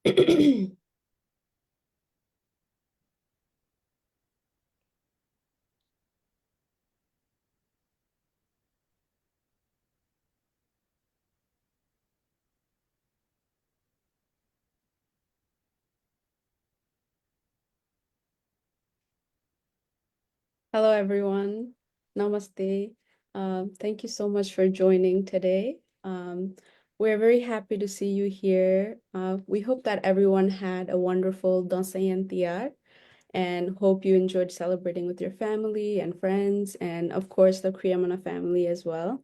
Hello, everyone. Namaste. Thank you so much for joining today. We're very happy to see you here. We hope that everyone had a wonderful Dansayan Tiar and hope you enjoyed celebrating with your family and friends, and of course, the Kriyamana family as well.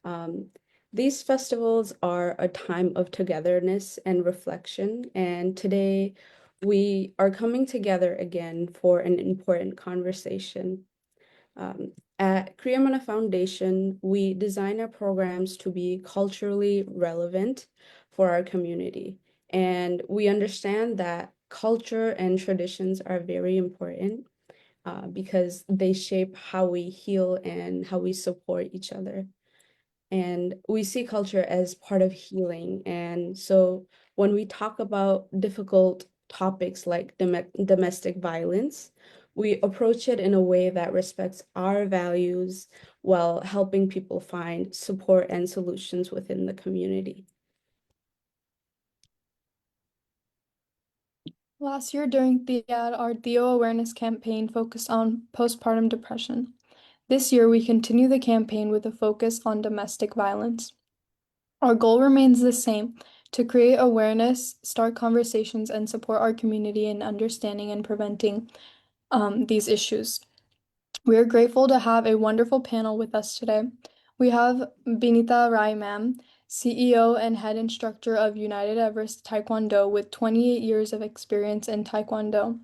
Um, these festivals are a time of togetherness and reflection, and today we are coming together again for an important conversation. At Kriyamana Foundation, we design our programs to be culturally relevant for our community. And we understand that culture and traditions are very important because they shape how we heal and how we support each other. And we see culture as part of healing. And so when we talk about difficult topics like domestic violence, we approach it in a way that respects our values while helping people find support and solutions within the community. Last year during Thiad, our Theo awareness campaign focused on postpartum depression. This year, we continue the campaign with a focus on domestic violence. Our goal remains the same to create awareness, start conversations, and support our community in understanding and preventing these issues. We are grateful to have a wonderful panel with us today. We have Binita Rai ma'am, CEO and head instructor of United Everest Taekwondo with 28 years of experience in Taekwondo.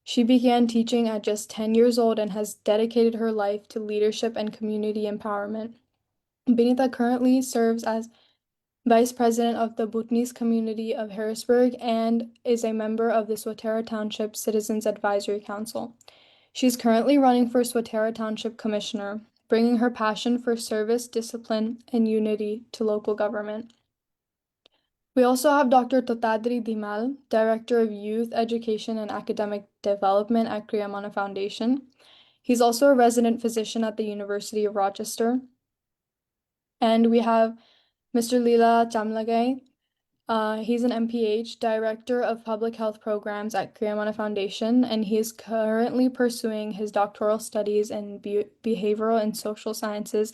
She began teaching at just 10 years old and has dedicated her life to leadership and community empowerment. Binita currently serves as Vice President of the Bhutanese community of Harrisburg and is a member of the Swatara Township Citizens Advisory Council. She's currently running for Swatara Township Commissioner, bringing her passion for service, discipline, and unity to local government. We also have Dr. Totadri Dimal, Director of Youth Education and Academic Development at Kriyamana Foundation. He's also a resident physician at the University of Rochester. And we have Mr. Leela Chamlagay. He's an MPH, Director of Public Health Programs at Kriyamana Foundation, and he is currently pursuing his doctoral studies in behavioral and social sciences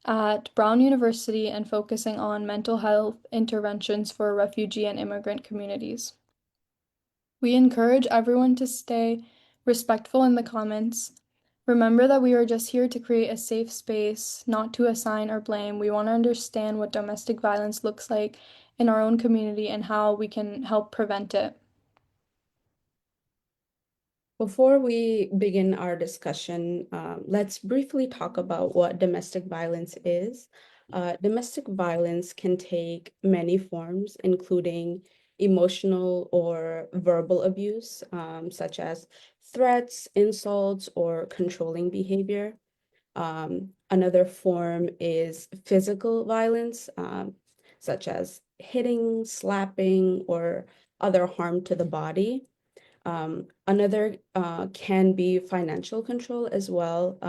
at Brown University and focusing on mental health interventions for refugee and immigrant communities. We encourage everyone to stay respectful in the comments. Remember that we are just here to create a safe space, not to assign or blame. We want to understand what domestic violence looks like in our own community and how we can help prevent it. Before we begin our discussion, let's briefly talk about what domestic violence is. Domestic violence can take many forms, including emotional or verbal abuse, such as threats, insults, or controlling behavior. Another form is physical violence, such as hitting, slapping, or other harm to the body. Another can be financial control as well,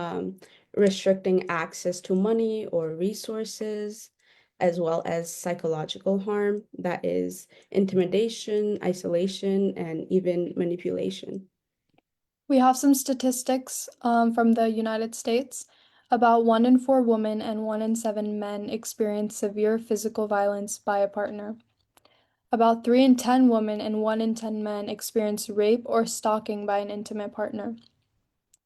restricting access to money or resources, as well as psychological harm, that is intimidation, isolation, and even manipulation. We have some statistics from the United States. About 1 in 4 women and 1 in 7 men experience severe physical violence by a partner. About 3 in 10 women and 1 in 10 men experience rape or stalking by an intimate partner.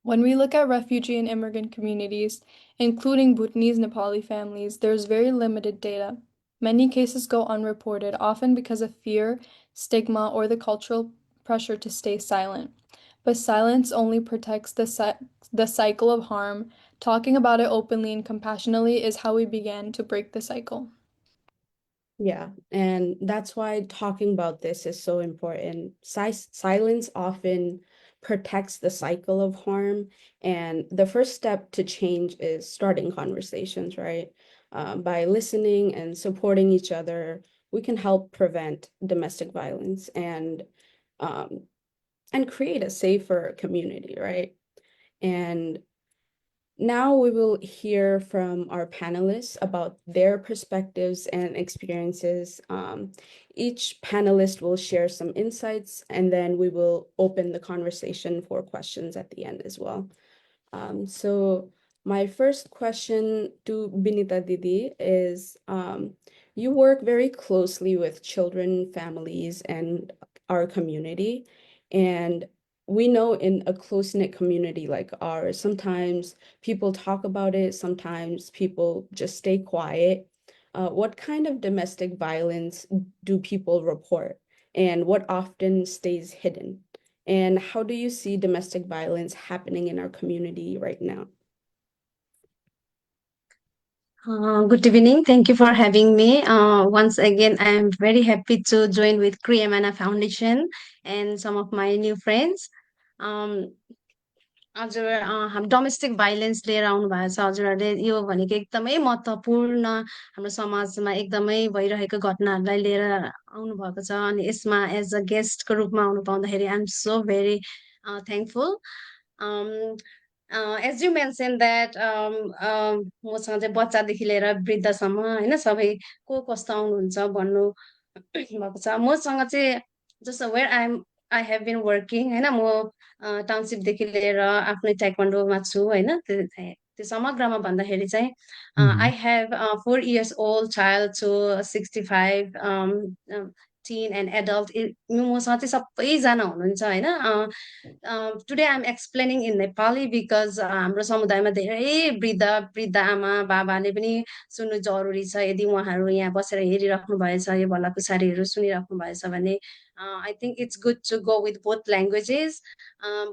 When we look at refugee and immigrant communities, including Bhutanese Nepali families, there's very limited data. Many cases go unreported, often because of fear, stigma, or the cultural pressure to stay silent. But silence only protects the cycle of harm. Talking about it openly and compassionately is how we began to break the cycle. Yeah, and that's why talking about this is so important. Silence often protects the cycle of harm, and the first step to change is starting conversations, right? By listening and supporting each other, we can help prevent domestic violence um, and create a safer community, right? And now we will hear from our panelists about their perspectives and experiences. Each panelist will share some insights, and then we will open the conversation for questions at the end as well. So my first question to Binita Didi is, you work very closely with children, families, and our community. And we know in a close-knit community like ours, sometimes people talk about it, sometimes people just stay quiet. What kind of domestic violence do people report? And what often stays hidden? And how do you see domestic violence happening in our community right now? Good evening. Thank you for having me. Once again, I am very happy to join with Kriyamana Foundation and some of my new friends. Um, हजुर हाम domestic violence लिएर आउनु भएको छ हजुरहरूले यो भनेको एकदमै महत्त्वपूर्ण हाम्रो समाजमा एकदमै भइरहेको घटनाहरूलाई लिएर आउनु भएको छ अनि यसमा एज अ गेस्टको रूपमा आउनु पाउँदाखेरि I am so very thankful as you mention that मसँग चाहिँ बच्चादेखि लिएर वृद्धसम्म होइन सबै को कस्तो आउनुहुन्छ भन्नु भएको छ मसँग चाहिँ जस्तो where I have been working होइन म टाउनसिपदेखि लिएर आफ्नै ताइक्वान्डोमा छु होइन त्यो समग्रमा भन्दाखेरि चाहिँ I have 4 years old child to 65 tin end adult मसँग चाहिँ सबैजना हुनुहुन्छ होइन today I M explaining in Nepali because हाम्रो समुदायमा धेरै वृद्ध वृद्ध आमा बाबाले पनि सुन्नु जरुरी छ यदि उहाँहरू यहाँ बसेर हेरिराख्नु भएछ यो भलाकुसारीहरू सुनिराख्नु भएछ भने I think it's good to go with both languages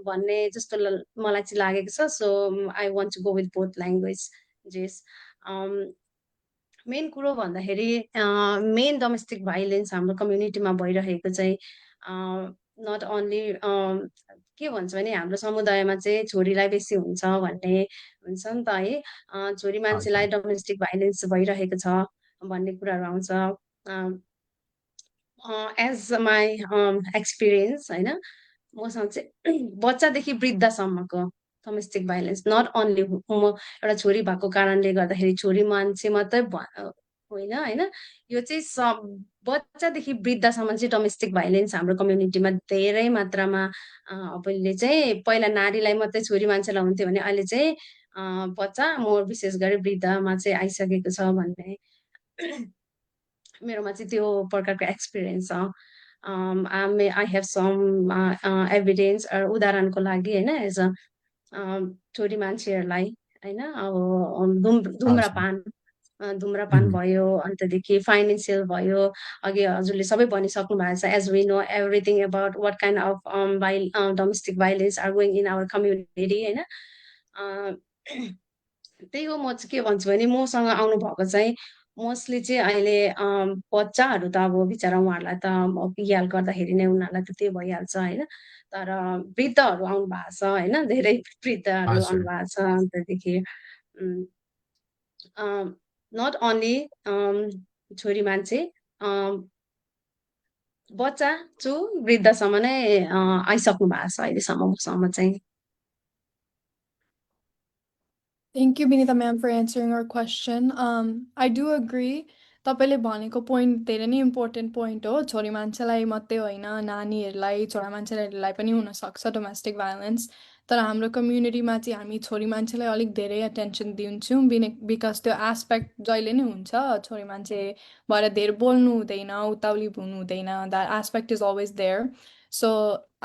भन्ने जस्तो मलाई चाहिँ लागेको छ so I want to go with both languages main कुरो भन्दाखेरि मेन डोमेस्टिक भाइलेन्स हाम्रो कम्युनिटीमा भइरहेको चाहिँ नट ओन्ली के भन्छ भने हाम्रो समुदायमा चाहिँ छोरीलाई बेसी हुन्छ भन्ने हुन्छ नि त है छोरी मान्छेलाई डोमेस्टिक भाइलेन्स भइरहेको छ भन्ने कुराहरू आउँछ एज माई एक्सपिरियन्स होइन मसँग चाहिँ बच्चादेखि वृद्धसम्मको डोमेस्टिक भाइलेन्स नट ओन्ली म एउटा छोरी भएको कारणले गर्दाखेरि छोरी मान्छे मात्रै होइन होइन यो चाहिँ बच्चादेखि वृद्धसम्म चाहिँ डोमेस्टिक भाइलेन्स हाम्रो कम्युनिटीमा धेरै मात्रामा अहिले चाहिँ पहिला नारीलाई मात्रै छोरी मान्छेलाई हुन्थ्यो भने अहिले चाहिँ बच्चा म विशेष गरी वृद्धमा चाहिँ आइसकेको छ भन्ने मेरोमा चाहिँ त्यो प्रकारको एक्सपिरियन्स छ आई हेभ सम एभिडेन्स उदाहरणको लागि होइन एज अ छोरी मान्छेहरूलाई होइन अब धुम्रपान भयो अन्तदेखि फाइनेन्सियल भयो अघि हजुरले सबै भनिसक्नु भएको छ as we know everything about what kind of domestic violence are going in our community होइन त्यही हो म चाहिँ के भन्छु भने मसँग आउनु भएको चाहिँ मोस्टली चाहिँ अहिले बच्चाहरू त अब बिचरा उहाँहरूलाई त पिहाल गर्दाखेरि नै उनीहरूलाई त त्यो भइहाल्छ होइन तर वृद्धहरू आउनु भएको छ होइन धेरै वृद्धहरू आउनु भएको छ अन्तदेखि नट ओन्ली छोरी मान्छे बच्चा चु वृद्धसम्म नै आइसक्नु भएको छ अहिलेसम्म मसँग चाहिँ Thank you, Binita ma'am, for answering our question. I do agree. तपाईँले भनेको पोइन्ट धेरै नै इम्पोर्टेन्ट पोइन्ट हो छोरी मान्छेलाई मात्रै होइन नानीहरूलाई छोरा मान्छेहरूलाई पनि हुनसक्छ डोमेस्टिक भाइलेन्स तर हाम्रो कम्युनिटीमा चाहिँ हामी छोरी मान्छेलाई अलिक धेरै एटेन्सन दिन्छौँ बिकज त्यो एस्पेक्ट जहिले नै हुन्छ छोरी मान्छे भएर धेरै बोल्नु हुँदैन उताउली हुनु हुँदैन that aspect is always there so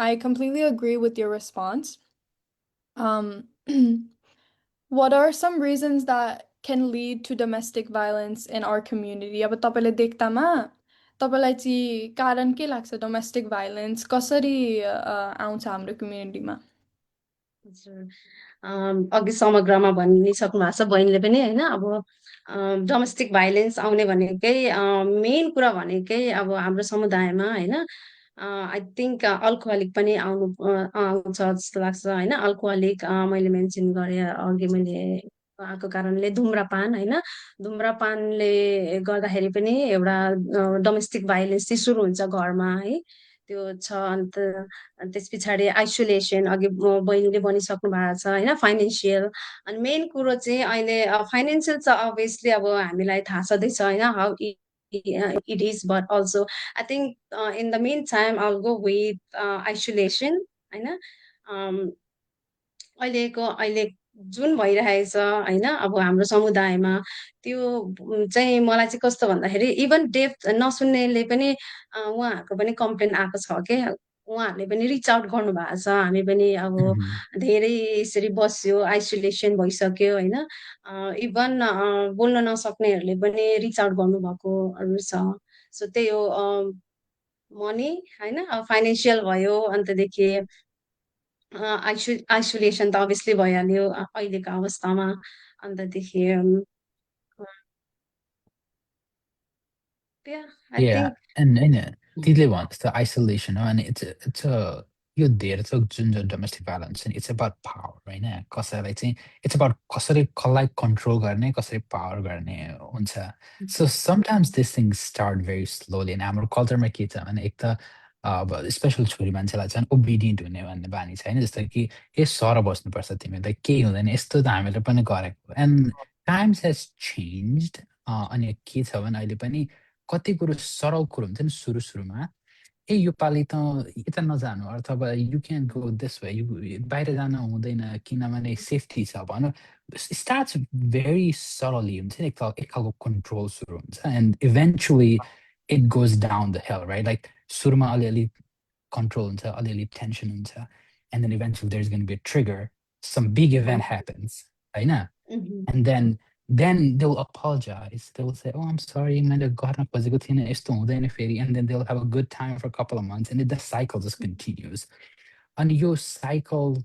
I completely agree with your response What are some reasons that can lead to domestic violence in our community? अब तपाईँले देख्दामा तपाईँलाई चाहिँ कारण के लाग्छ डोमेस्टिक भाइलेन्स कसरी आउँछ हाम्रो कम्युनिटीमा अघि समग्रमा भनिसक्नु भएको छ बहिनीले पनि होइन अब डोमेस्टिक भाइलेन्स आउने भनेकै मेन कुरा भनेकै अब हाम्रो समुदायमा होइन आई थिङ्क अल्कोहलिक पनि आउँछ जस्तो लाग्छ होइन अल्कोहलिक मैले मेन्सन गरेँ अघि मैले भएको कारणले धुम्रपान होइन, धुम्रपानले गर्दाखेरि पनि एउटा डोमेस्टिक भाइलेन्स चाहिँ सुरु हुन्छ घरमा है, त्यो छ। अन्त त्यस पछाडि आइसोलेसन, अघि बहिनीले भनिसक्नु भएको छ होइन, फाइनेन्सियल। अनि मेन कुरो चाहिँ अहिले फाइनेन्सियल त अभियसली अब हामीलाई थाहा छँदैछ होइन, how it is, but also I think in the main time all go with isolation होइन। अहिले जुन भइरहेको छ होइन अब हाम्रो समुदायमा, त्यो चाहिँ मलाई चाहिँ कस्तो भन्दाखेरि इभन डेफ नसुन्नेले पनि उहाँहरूको पनि कम्प्लेन आएको छ के, उहाँहरूले पनि रिच आउट गर्नुभएको छ। हामी पनि अब Mhm. धेरै यसरी बस्यो, आइसोलेसन भइसक्यो होइन। इभन बोल्न नसक्नेहरूले पनि रिच आउट गर्नुभएकोहरू छ। सो त्यही हो, मनी होइन, फाइनेन्सियल भयो, अन्तदेखि आइसोलेसन त अभियसली भइहाल्यो अहिलेको अवस्थामा। अन्तदेखि आई Yeah, थिङ्क and तिमीले भने जस्तो isolation हो अनि यो धेरै छ जुन domestic violence it's about power होइन, कसैलाई चाहिँ इट्स अबाउट कसरी कसलाई कन्ट्रोल गर्ने, कसरी पावर गर्ने हुन्छ। So sometimes this things start very slowly. अनि हाम्रो कल्चरमा के छ भने एक त अब स्पेसल छोरी मान्छेलाई चाहिँ ओबिडियन्ट हुने भन्ने बानी छ होइन, जस्तो कि सर बस्नुपर्छ तिमीलाई केही हुँदैन, यस्तो त हामीले पनि गरेको। End times hedge changed. अनि के छ भने अहिले पनि कति कुरो सरल कुरो हुन्छ नि सुरुमा, यो पालि त यता नजानु अथवा यु क्यान गो दिस वे, बाहिर जान हुँदैन किनभने सेफ्टी छ भनौँ, स्टार्ट्स भेरी सरली हुन्छ नि, एक खालको कन्ट्रोल सुरु हुन्छ and eventually it goes down the hill right. Like सुरुमा अलिअलि कन्ट्रोल हुन्छ, अलिअलि टेन्सन हुन्छ, and then eventually there is going be a trigger, some big event happens होइन। And then they'll apologize. They'll say, "Oh, I'm sorry, मैले गर्न खोजेको थिएन, यस्तो हुँदैन फेरि." And then they'll have a good time for a couple of months, and the cycle just continues. अनि यो cycle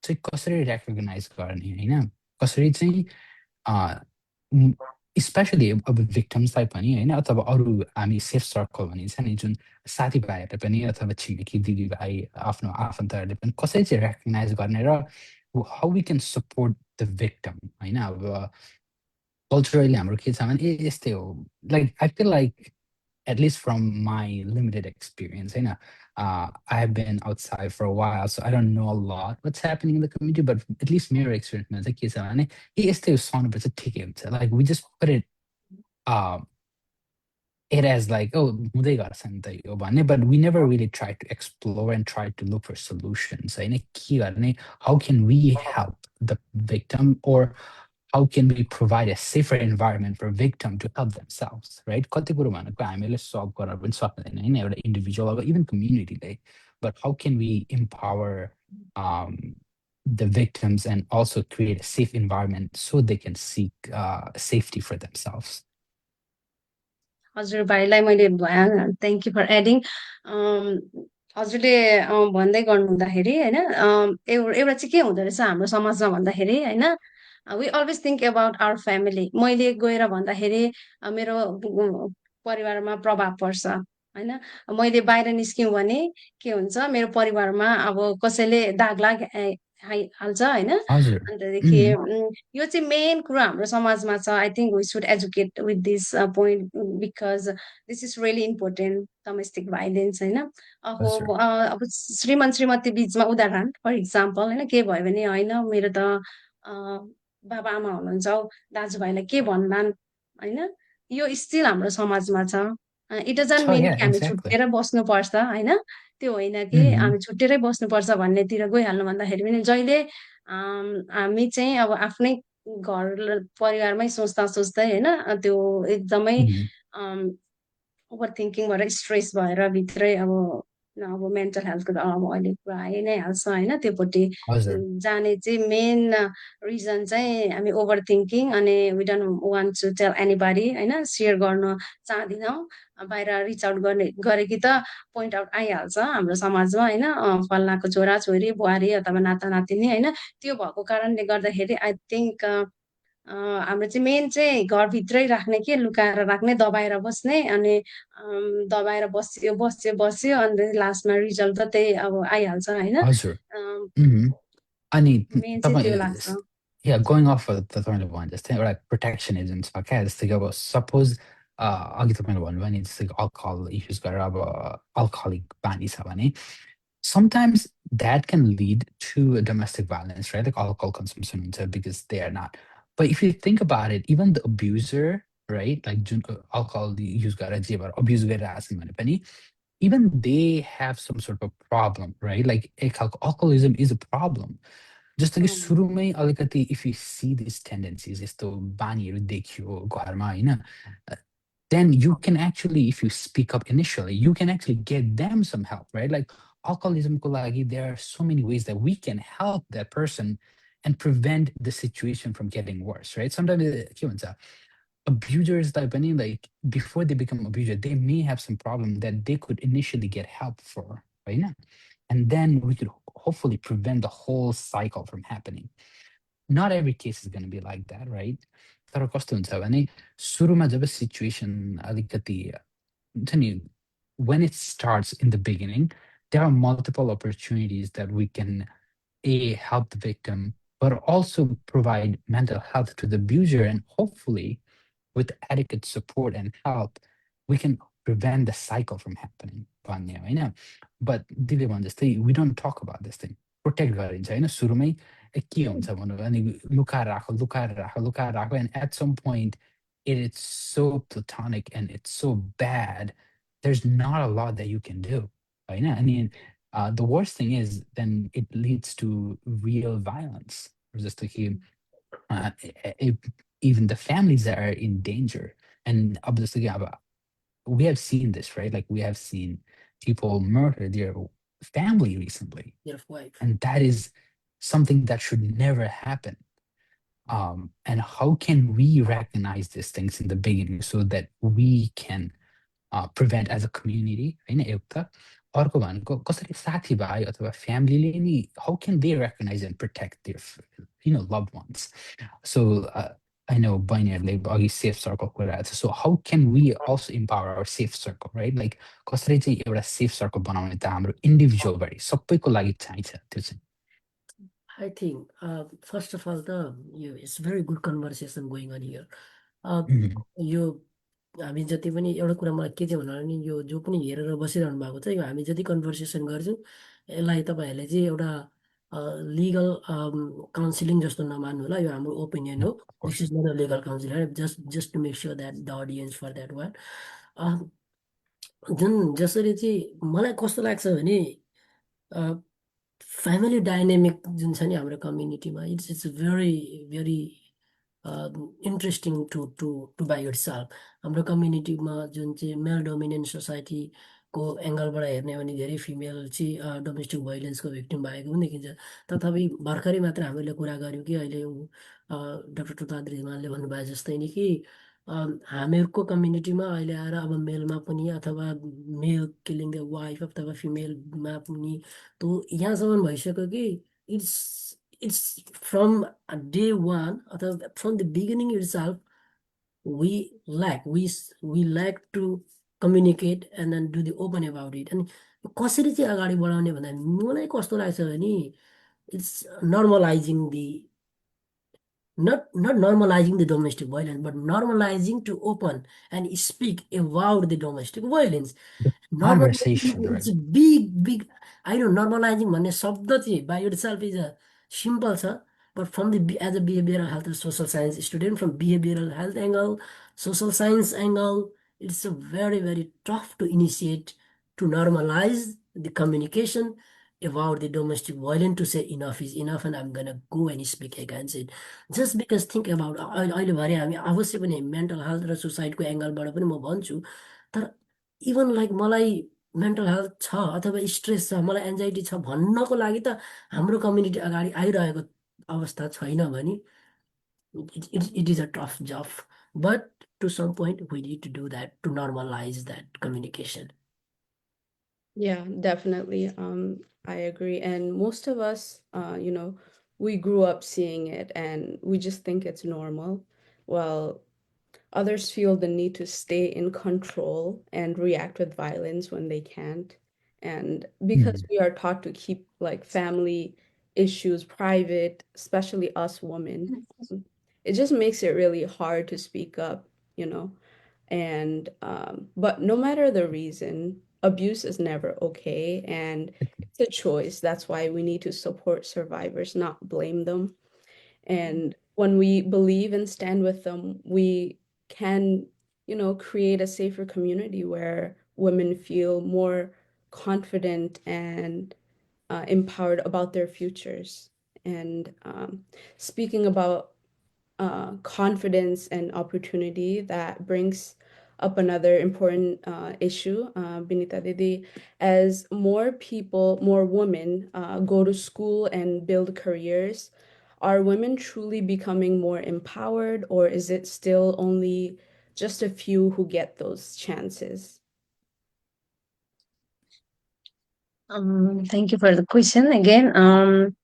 चाहिँ कसरी recognize गर्ने होइन, कसरी चाहिँ स्पेसली अब victims-लाई पनि होइन, अथवा अरू हामी सेफ सर्कल भनिन्छ नि, जुन साथीभाइहरूले पनि अथवा छिमेकी दिदीभाइ आफ्नो आफन्तहरूले पनि कसरी चाहिँ recognize गर्ने र how we can support the victim होइन। अब कल्चरली हाम्रो के छ भने यस्तै हो, like I feel like at least from my limited experience, you know, I have been outside for a while, so I don't know a lot what's happening in the community, but at least mirror experience, like, like we just put it, it as like, oh, हुँदै गर्छ नि त यो भन्ने, but we never really try to explore and try to look for solutions होइन, के गर्ने, how can we help the victim, or how can we provide a safer environment for victim to help themselves, right? कति कुरो भनेको हामीले solve गर्न पनि सक्दैन होइन एउटा इन्डिभिजुअल अब even कम्युनिटीले, but how can we empower the victims and also create a safe environment so they can seek safety for themselves. हजुर भाइलाई मैले थ्याङ्क यू फर एडिङ। हजुरले भन्दै गर्नु हुँदाखेरि होइन, एउटा चाहिँ के हुँदो रहेछ हाम्रो समाजमा भन्दाखेरि होइन, we always think about our family. मैले गएर भन्दाखेरि मेरो परिवारमा प्रभाव पर्छ होइन, मैले बाहिर निस्क्यौँ भने के हुन्छ, मेरो परिवारमा अब कसैले दाग हाल्छ होइन। हजुर अन्तदेखि यो चाहिँ मेन कुरो हाम्रो समाजमा छ। I think we should educate with this point because this is really important, domestic violence होइन। अब श्रीमान श्रीमती बिचमा उदाहरण फर इक्जाम्पल होइन, के भयो भने होइन मेरो त बाबा आमा हुनुहुन्छ हौ, दाजुभाइलाई के भन्लान् होइन, यो स्टिल हाम्रो समाजमा छ। इट डजन्ट मिन कि हामी छुट्टिएर बस्नुपर्छ होइन, त्यो होइन कि हामी छुट्टिएरै बस्नुपर्छ भन्नेतिर गइहाल्नु भन्दाखेरि पनि जहिले हामी चाहिँ अब आफ्नै घर परिवारमै सोच्दा सोच्दै होइन, त्यो एकदमै ओभर थिङ्किङ भएर स्ट्रेस भएर भित्रै अब मेन्टल हेल्थको त अब अहिले पुरा आइ नै हाल्छ होइन, त्योपट्टि जाने चाहिँ मेन रिजन चाहिँ हामी ओभर थिङ्किङ, अनि we don't want to tell anybody होइन, सेयर गर्न चाहँदैनौँ। बाहिर रिच आउट गरेकी त पोइन्ट आउट आइहाल्छ हाम्रो समाजमा होइन, फल्नाको छोरा छोरी बुहारी अथवा नाता नातिनी होइन, त्यो भएको कारणले गर्दाखेरि आई थिङ्क हाम्रो चाहिँ मेन चाहिँ घरभित्रै राख्ने, के लुकाएर राख्ने, दबाएर बस्ने, अनि दबाएर बस्यो अनि लास्टमा रिजल्ट त त्यही अब आइहाल्छ होइन। अनि मेन चाहिँ त्यो लाग्छ। Yeah, going off of the तपाईँले भने जस्तै एउटा प्रोटेक्सनिजम छ क्या, जस्तै कि अब सपोज अघि तपाईँले भन्नुभयो नि जस्तै अल्कोहल युज गरेर अब अल्कोहलिक बानी छ भने sometimes that can lead to a domestic violence, right? Like alcohol consumption because they are not. But if you think about it, even the abuser, right? Like alcohol use abuse even they have some sort of problem, right? Like alcoholism is a problem. Just like सुरुमै अलिकति if you see these tendencies, यस्तो बानीहरू देखियो घरमा होइन, then you can actually, if you speak up initially, you can actually get them some help, right? Like alcoholism ko lagi, there are so many ways that we can help that person and prevent the situation from getting worse, right? Sometimes के भन्छ, abusers like before they become abuser, they may have some problem that they could initially get help for, right? And then we could hopefully prevent the whole cycle from happening. Not every case is going to be like that, right? तर कस्तो हुन्छ भने सुरुमा जब situation अलिकति हुन्छ नि, when it starts in the beginning, there are multiple opportunities that we can help the victim, but also provide mental health to the abuser, and hopefully with adequate support and help, we can prevent the cycle from happening. भन्ने होइन, but दिदीले भने जस्तै we don't talk about this thing. Protect गरिन्छ होइन सुरुमै, के हुन्छ भन्नु भने लुकाएर राखो and at some point it is so platonic and it's so bad, there's not a lot that you can do. होइन, अनि the worst thing is then it leads to real violence. जस्तो कि even the families are in danger. And obviously, we have seen this, right? Like we have seen people murder their family recently. Their wife. And that is something that should never happen. And how can we recognize these things in the beginning so that we can prevent as a community, होइन एउटा अर्को भनेको कसरी साथीभाइ अथवा फ्यामिलीले नि how can they recognize and protect their loved ones. So I know बहिनीहरूले अघि safe circle कुरा छ, so how can we also empower our safe circle, right? Like कसरी चाहिँ एउटा safe circle बनाउने त हाम्रो individual बढी सबैको लागि चाहिन्छ त्यो चाहिँ. I think, first of all, it's very good conversation going on here. यो हामी जति पनि एउटा कुरा मलाई के चाहिँ भन्नु भने यो जो पनि हेरेर बसिरहनु भएको छ, यो हामी जति कन्भर्सेसन गर्छौँ यसलाई तपाईँहरूले चाहिँ एउटा लिगल काउन्सिलिङ जस्तो नमान्नु होला, यो हाम्रो ओपिनियन हो. This is not a legal counselling, just to make sure that the audience for that one. जुन जसरी चाहिँ मलाई कस्तो लाग्छ भने फ्यामिली डाइनामिक जुन छ नि हाम्रो कम्युनिटीमा, it's very very interesting to by itself. हाम्रो कम्युनिटीमा जुन चाहिँ मेल डोमिनेन्ट सोसाइटीको एङ्गलबाट हेर्ने हो भने धेरै फिमेल चाहिँ डोमेस्टिक भाइलेन्सको भिक्टिम भएको पनि देखिन्छ. तथापि भर्खरै मात्र हामीले कुरा गऱ्यौँ कि अहिले डाक्टर टुताद्री हिमालले भन्नुभयो जस्तै नि कि हामीहरूको कम्युनिटीमा अहिले आएर अब मेलमा पनि अथवा मेल किलिङ द वाइफ अथवा फिमेलमा पनि त यहाँसम्म भइसक्यो कि it's it's from day one, from the beginning itself, we lack to communicate and then do the open about it. And कसरी चाहिँ अगाडि बढाउने भन्दा मलाई कस्तो लाग्छ भने it's normalizing not normalizing the domestic violence, but normalizing to open and speak about the domestic violence. Conversation, right? It's big. I know normalizing भन्ने शब्द चाहिँ by itself is a simple छ, but from as a behavioral health and social science student, from behavioral health angle, social science angle, it's a very very tough to initiate to normalize the communication about the domestic violence, to say enough is enough and I'm gonna go and speak against it. Just because think about अहिले भरे हामी अवश्य पनि mental health र सुसाइडको एङ्गलबाट पनि म भन्छु, तर even like मलाई मेन्टल हेल्थ छ अथवा स्ट्रेस छ, मलाई एन्जाइटी छ भन्नको लागि त हाम्रो कम्युनिटी अगाडि आइरहेको अवस्था छैन भने it is a tough job, but to some point we need to do that to normalize that communication. Yeah, definitely. I agree. And most of us, we grew up seeing it and we just think it's normal. Well, others feel the need to stay in control and react with violence when they can't. And because we are taught to keep like family issues private, especially us women. It just makes it really hard to speak up, you know. And but no matter the reason, abuse is never okay, and it's a choice. That's why we need to support survivors, not blame them. And when we believe and stand with them, we can, you know, create a safer community where women feel more confident and empowered about their futures. And speaking about confidence and opportunity, that brings up another important issue, Binita Didi. As more people, more women go to school and build careers, are women truly becoming more empowered, or is it still only just a few who get those chances? Thank you for the question again.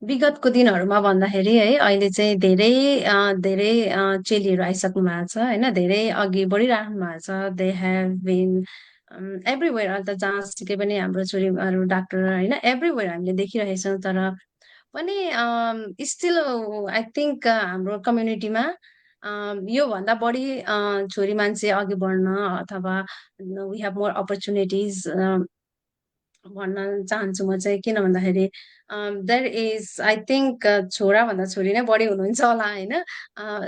विगतको दिनहरूमा भन्दाखेरि है अहिले चाहिँ धेरै धेरै चेलीहरू आइसक्नु भएको छ होइन, धेरै अघि बढिराख्नु भएको छ। दे हेभ बिन एभ्रिवेयर, अन्त जहाँसुकै पनि हाम्रो छोरीहरू डाक्टर होइन, एभ्रिवेयर हामीले देखिरहेको छौँ। तर पनि स्टिल आई थिङ्क हाम्रो कम्युनिटीमा योभन्दा बढी छोरी मान्छे अघि बढ्न अथवा वी हेभ मोर अपर्च्युनिटिज भन्न चाहन्छु म चाहिँ। किन भन्दाखेरि देयर इज आई थिङ्क छोराभन्दा छोरी नै बढी हुनुहुन्छ होला होइन,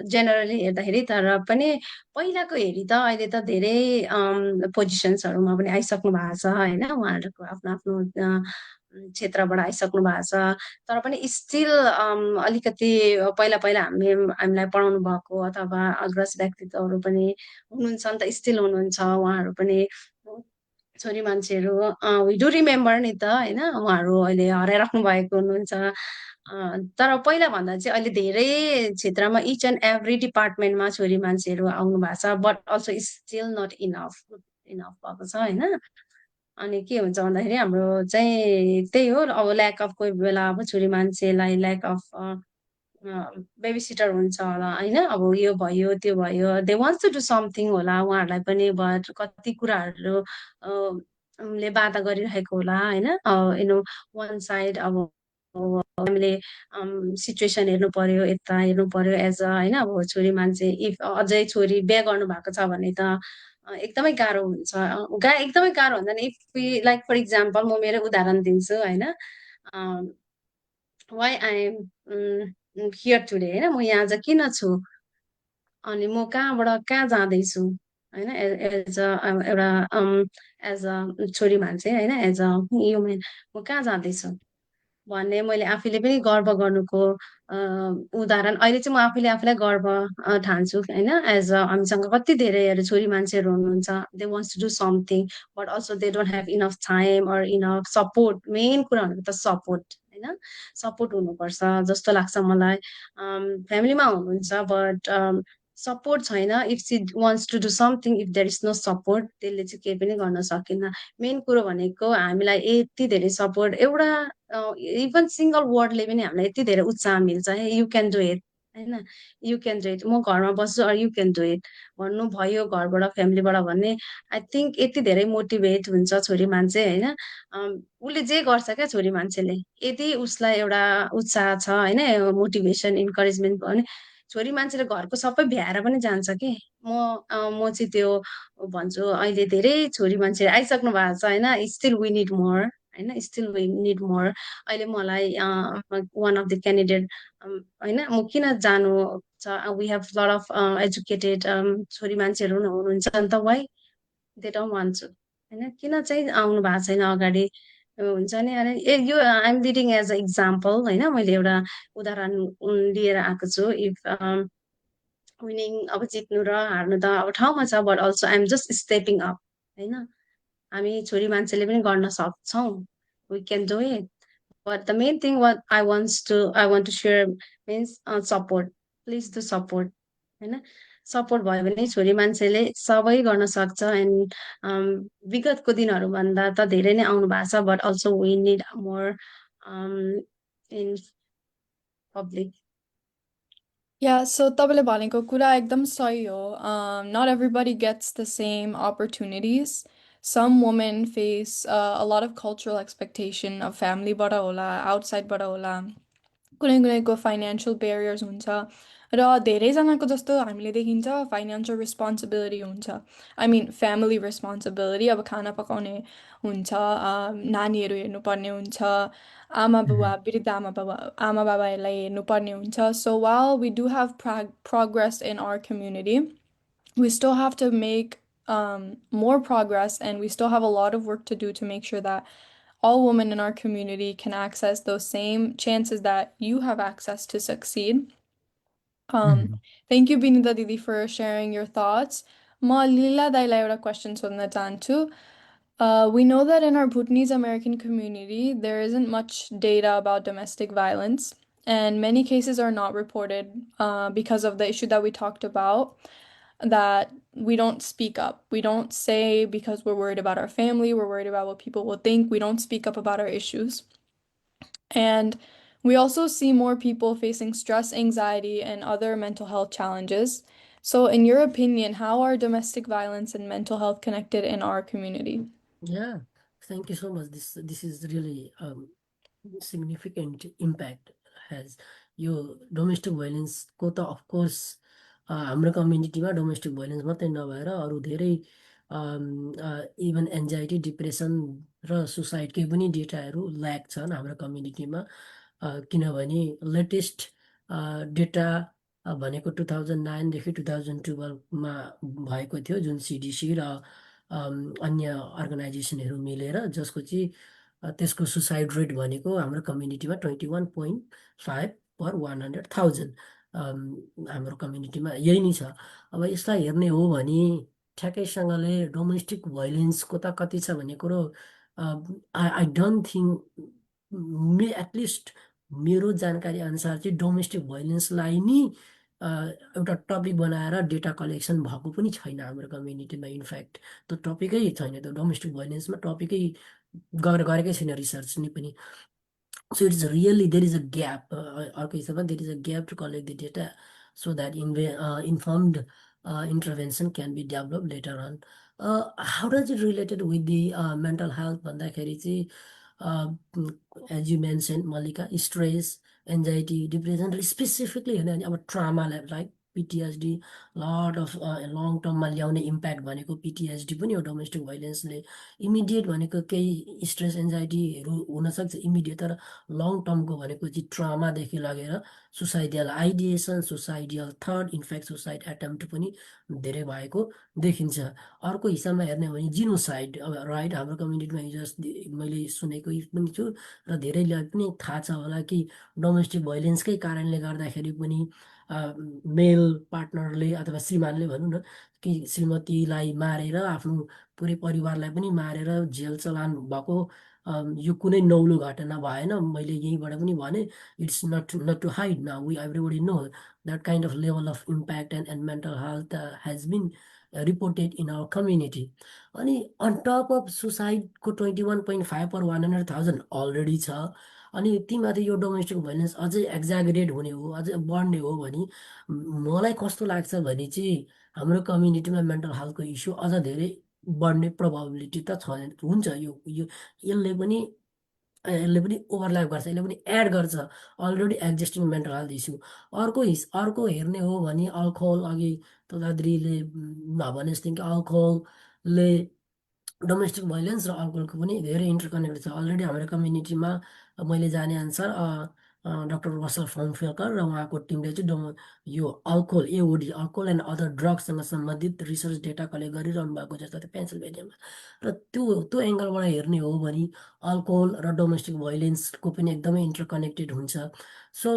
जेनरली हेर्दाखेरि। तर पनि पहिलाको हेरी त अहिले त धेरै पोजिसन्सहरूमा पनि आइसक्नु भएको छ होइन, उहाँहरूको आफ्नो आफ्नो क्षेत्रबाट आइसक्नु भएको छ। तर पनि स्टिल अलिकति पहिला पहिला हामीलाई पढाउनु भएको अथवा अग्रज व्यक्तित्वहरू पनि हुनुहुन्छ नि त, स्टिल हुनुहुन्छ उहाँहरू पनि छोरी मान्छेहरू। वी डु रिमेम्बर नि त होइन, उहाँहरू अहिले हराइराख्नु भएको हुनुहुन्छ। तर पहिला भन्दा चाहिँ अहिले धेरै क्षेत्रमा इच एन्ड एभ्री डिपार्टमेन्टमा छोरी मान्छेहरू आउनु भएको छ, but also still not enough enough भएको छ होइन। अनि के हुन्छ भन्दाखेरि हाम्रो चाहिँ त्यही हो, अब ल्याक अफ, कोही बेला अब छोरी मान्छेलाई ल्याक अफ बेबी सिटर हुन्छ होला होइन, अब यो भयो त्यो भयो, दे वान्ट्स टु डु समथिङ होला उहाँहरूलाई पनि, बट कति कुराहरू ले बाधा गरिरहेको होला होइन। यु नो वान साइड अब हामीले सिचुएसन हेर्नु पर्यो, यता हेर्नु पर्यो एज अ होइन। अब छोरी मान्छे इफ अझै छोरी बिहे गर्नु भएको छ भने त एकदमै गाह्रो हुन्छ। एकदमै गाह्रो भन्दा नि, इफ लाइक फर इक्जाम्पल म मेरो उदाहरण दिन्छु होइन। वाइ आई एम हियर टुडे होइन, म यहाँ आज किन छु, अनि म कहाँबाट कहाँ जाँदैछु होइन, एज अ एउटा एज अ छोरी मान्छे होइन, एज अ ह्युमेन म कहाँ जाँदैछु भन्ने मैले आफैले पनि गर्व गर्नुको उदाहरण अहिले चाहिँ म आफैले आफूलाई गर्व ठान्छु होइन। एज अ हामीसँग कति धेरैहरू छोरी मान्छेहरू हुनुहुन्छ, they wants to do something but also they don't have enough time or enough support. Main कुरा भनेको त सपोर्ट होइन, सपोर्ट हुनुपर्छ जस्तो लाग्छ मलाई। फ्यामिलीमा हुनुहुन्छ बट सपोर्ट छैन, if she wants to do something, if there is no support, त्यसले चाहिँ केही पनि गर्न सकिन्न। मेन कुरो भनेको हामीलाई यति धेरै सपोर्ट, एउटा इभन सिङ्गल वर्डले पनि हामीलाई यति धेरै उत्साह मिल्छ है, यु क्यान डु इट होइन, यु क्यान डु इट, म घरमा बस्छु अर यु क्यान डु इट भन्नु भयो घरबाट फ्यामिलीबाट भन्ने। आई थिङ्क यति धेरै मोटिभेट हुन्छ छोरी मान्छे होइन। उसले जे गर्छ क्या छोरी मान्छेले, यदि उसलाई एउटा उत्साह छ होइन, मोटिभेसन इन्करेजमेन्ट भयो भने छोरी मान्छेले घरको सबै भ्याएर पनि जान्छ कि। म चाहिँ त्यो भन्छु, अहिले धेरै छोरी मान्छे आइसक्नु भएको छ होइन, स्टिल वी निड मोर होइन, स्टिल वी निड मोर। अहिले मलाई वान अफ द क्यान्डिडेट होइन, म किन जानु छ, we have lot of educated छोरी मान्छेहरू हुनुहुन्छ नि त, why they don't want to होइन, किन चाहिँ आउनु भएको छैन अगाडि हुन्छ नि। अनि यो I'm leading as a example होइन, मैले एउटा उदाहरण लिएर आएको छु। इफ विनिङ अब जित्नु र हार्नु त अब ठाउँमा छ, but also I'm just stepping up होइन। हामी छोरी मान्छेले पनि गर्न सक्छौँ, we can do it. But the main thing what I want to share means support, please do support होइन। सपोर्ट भयो भने छोरी मान्छेले सबै गर्न सक्छ। एन्ड विगतको दिनहरूभन्दा त धेरै नै आउनु भएको छ, but also we need more in public. Yeah, so तपाईँले भनेको कुरा एकदम सही हो. Not everybody gets the same opportunities. some women face a lot of cultural expectation of family बाट होला, outside बाट होला, कुनै कुनैको फाइनेन्सियल बेरियर्स हुन्छ र धेरैजनाको जस्तो हामीले देखिन्छ फाइनेन्सियल रेस्पोन्सिबिलिटी हुन्छ आई मिन फ्यामिली रेस्पोन्सिबिलिटी अब खाना पकाउने हुन्छ नानीहरू हेर्नुपर्ने हुन्छ आमा बुबा वृद्ध आमा बाबाहरूलाई हेर्नुपर्ने हुन्छ so while we do have progress in our community we still have to make more progress and we still have a lot of work to do to make sure that all women in our community can access those same chances that you have access to succeed. Thank you, Binita Didi, for sharing your thoughts. Ma Lila dailai एउटा question सोध्न चाहन्छु. We know that in our Bhutanese American community, there isn't much data about domestic violence, and many cases are not reported because of the issue that we talked about, that we don't speak up. We don't say because we're worried about our family, we're worried about what people will think, we don't speak up about our issues. And we also see more people facing stress, anxiety, and other mental health challenges. So, in your opinion, how are domestic violence and mental health connected in our community? Yeah, thank you so much. This is really significant impact has यो domestic भाइलेन्सको त of course हाम्रो कम्युनिटीमा domestic violence मात्रै नभएर अरू धेरै even anxiety depression र सुसाइडकै पनि डेटाहरू lack छन् हाम्रो कम्युनिटीमा किनभने लेटेस्ट डेटा भनेको 2009देखि 2012मा भएको थियो जुन सिडिसी र अन्य अर्गनाइजेसनहरू मिलेर जसको चाहिँ त्यसको सुसाइड रेट भनेको हाम्रो कम्युनिटीमा 21.5 per 100,000 हाम्रो कम्युनिटीमा यही नै छ अब यसलाई हेर्ने हो भने ठ्याक्कैसँगले डोमेस्टिक भाइलेन्सको त कति छ भन्ने कुरो आई डोन्ट थिङ्क एटलिस्ट मेरो जानकारी अनुसार चाहिँ डोमेस्टिक भाइलेन्सलाई नि एउटा टपिक बनाएर डेटा कलेक्सन भएको पनि छैन हाम्रो कम्युनिटीमा इनफ्याक्ट त्यो टपिकै छैन त्यो डोमेस्टिक भाइलेन्समा टपिकै गरेकै छैन रिसर्च नि पनि so it's really there is a gap अर्को हिसाबमा there is a gap to collect the data so that informed intervention can be developed later on how does it related with the mental health भन्दाखेरि चाहिँ as you mentioned Malika stress anxiety depression specifically हेर्ने भने अब trauma like PTSD lot of long term मा ल्याउने impact भनेको PTSD पनि हो डोमेस्टिक भाइलेन्सले इमिडिएट भनेको केही स्ट्रेस एन्जाइटीहरू हुनसक्छ इमिडिएट तर लङ टर्मको भनेको चाहिँ ट्रामादेखि लगेर suicidal ideation suicidal thought in fact suicide attempt पनि धेरै भएको देखिन्छ अर्को हिसाबमा हेर्ने हो भने जिनोसाइड अब राइट हाम्रो कम्युनिटीमा हिजो मैले सुनेको पनि छु र धेरैलाई पनि थाहा छ होला कि डोमेस्टिक भाइलेन्सकै कारणले गर्दाखेरि पनि मेल पार्टनरले अथवा श्रीमानले भनौँ न कि श्रीमतीलाई मारेर आफ्नो पुरै परिवारलाई पनि मारेर जेल चलान भएको यो कुनै नौलो घटना भएन मैले यहीँबाट पनि भने it's not to hide now we everybody know that kind of level of impact and mental health has been reported in our community अनि अन टप अफ सुसाइडको 21.5 per 100,000 अलरेडी छ अनि तीमाथि यो डोमेस्टिक भाइलेन्स अझै एक्जागरेट हुने हो अझै बढ्ने हो भने मलाई कस्तो लाग्छ भने चाहिँ हाम्रो कम्युनिटीमा मेन्टल हेल्थको इस्यु अझ धेरै बढ्ने प्रोभाबिलिटी त छ हुन्छ यसले पनि ओभरल्याप गर्छ यसले पनि एड गर्छ already existing mental health issue अर्को हेर्ने हो भने अल्कोहल अघि तदाद्रीले भने जस्तो कि अल्कोहलले डोमेस्टिक भाइलेन्स र अल्कोहलको पनि धेरै इन्टरकनेक्टेड छ अलरेडी हाम्रो कम्युनिटीमा मैले जाने अनुसार डक्टर रसल फर्मफेल्कर र उहाँको टिमले चाहिँ यो alcohol AOD alcohol and other ड्रग्ससँग सम्बन्धित रिसर्च डेटा कलेक्ट गरिरहनु भएको जस्तो थियो पेन्सिल्भेनियामा र त्यो एङ्गलबाट हेर्ने हो भने अल्कोहल र डोमेस्टिक भाइलेन्सको पनि एकदमै इन्टरकनेक्टेड हुन्छ सो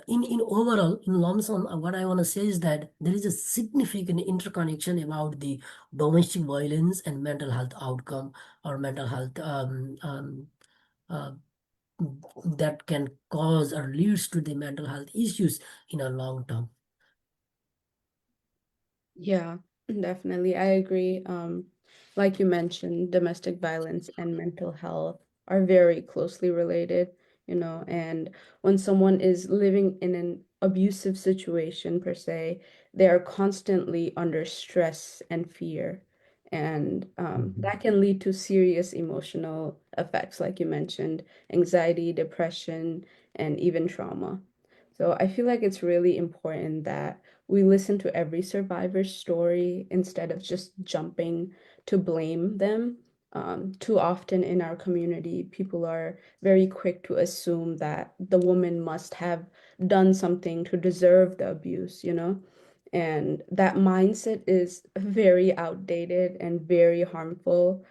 in overall in lump sum what I want to say is that there is a significant interconnection about the domestic violence and mental health outcome or mental health uh, that can cause or leads to the mental health issues in a long term. Yeah, definitely. I agree. Like you mentioned, domestic violence and mental health are very closely related, and when someone is living in an abusive situation per se, they are constantly under stress and fear. And that can lead to serious emotional effects, like you mentioned, anxiety, depression, and even trauma. So I feel like it's really important that we listen to every survivor's story instead of just jumping to blame them. Too often in our community, people are very quick to assume that the woman must have done something to deserve the abuse, you know? And that mindset is very outdated and very harmful.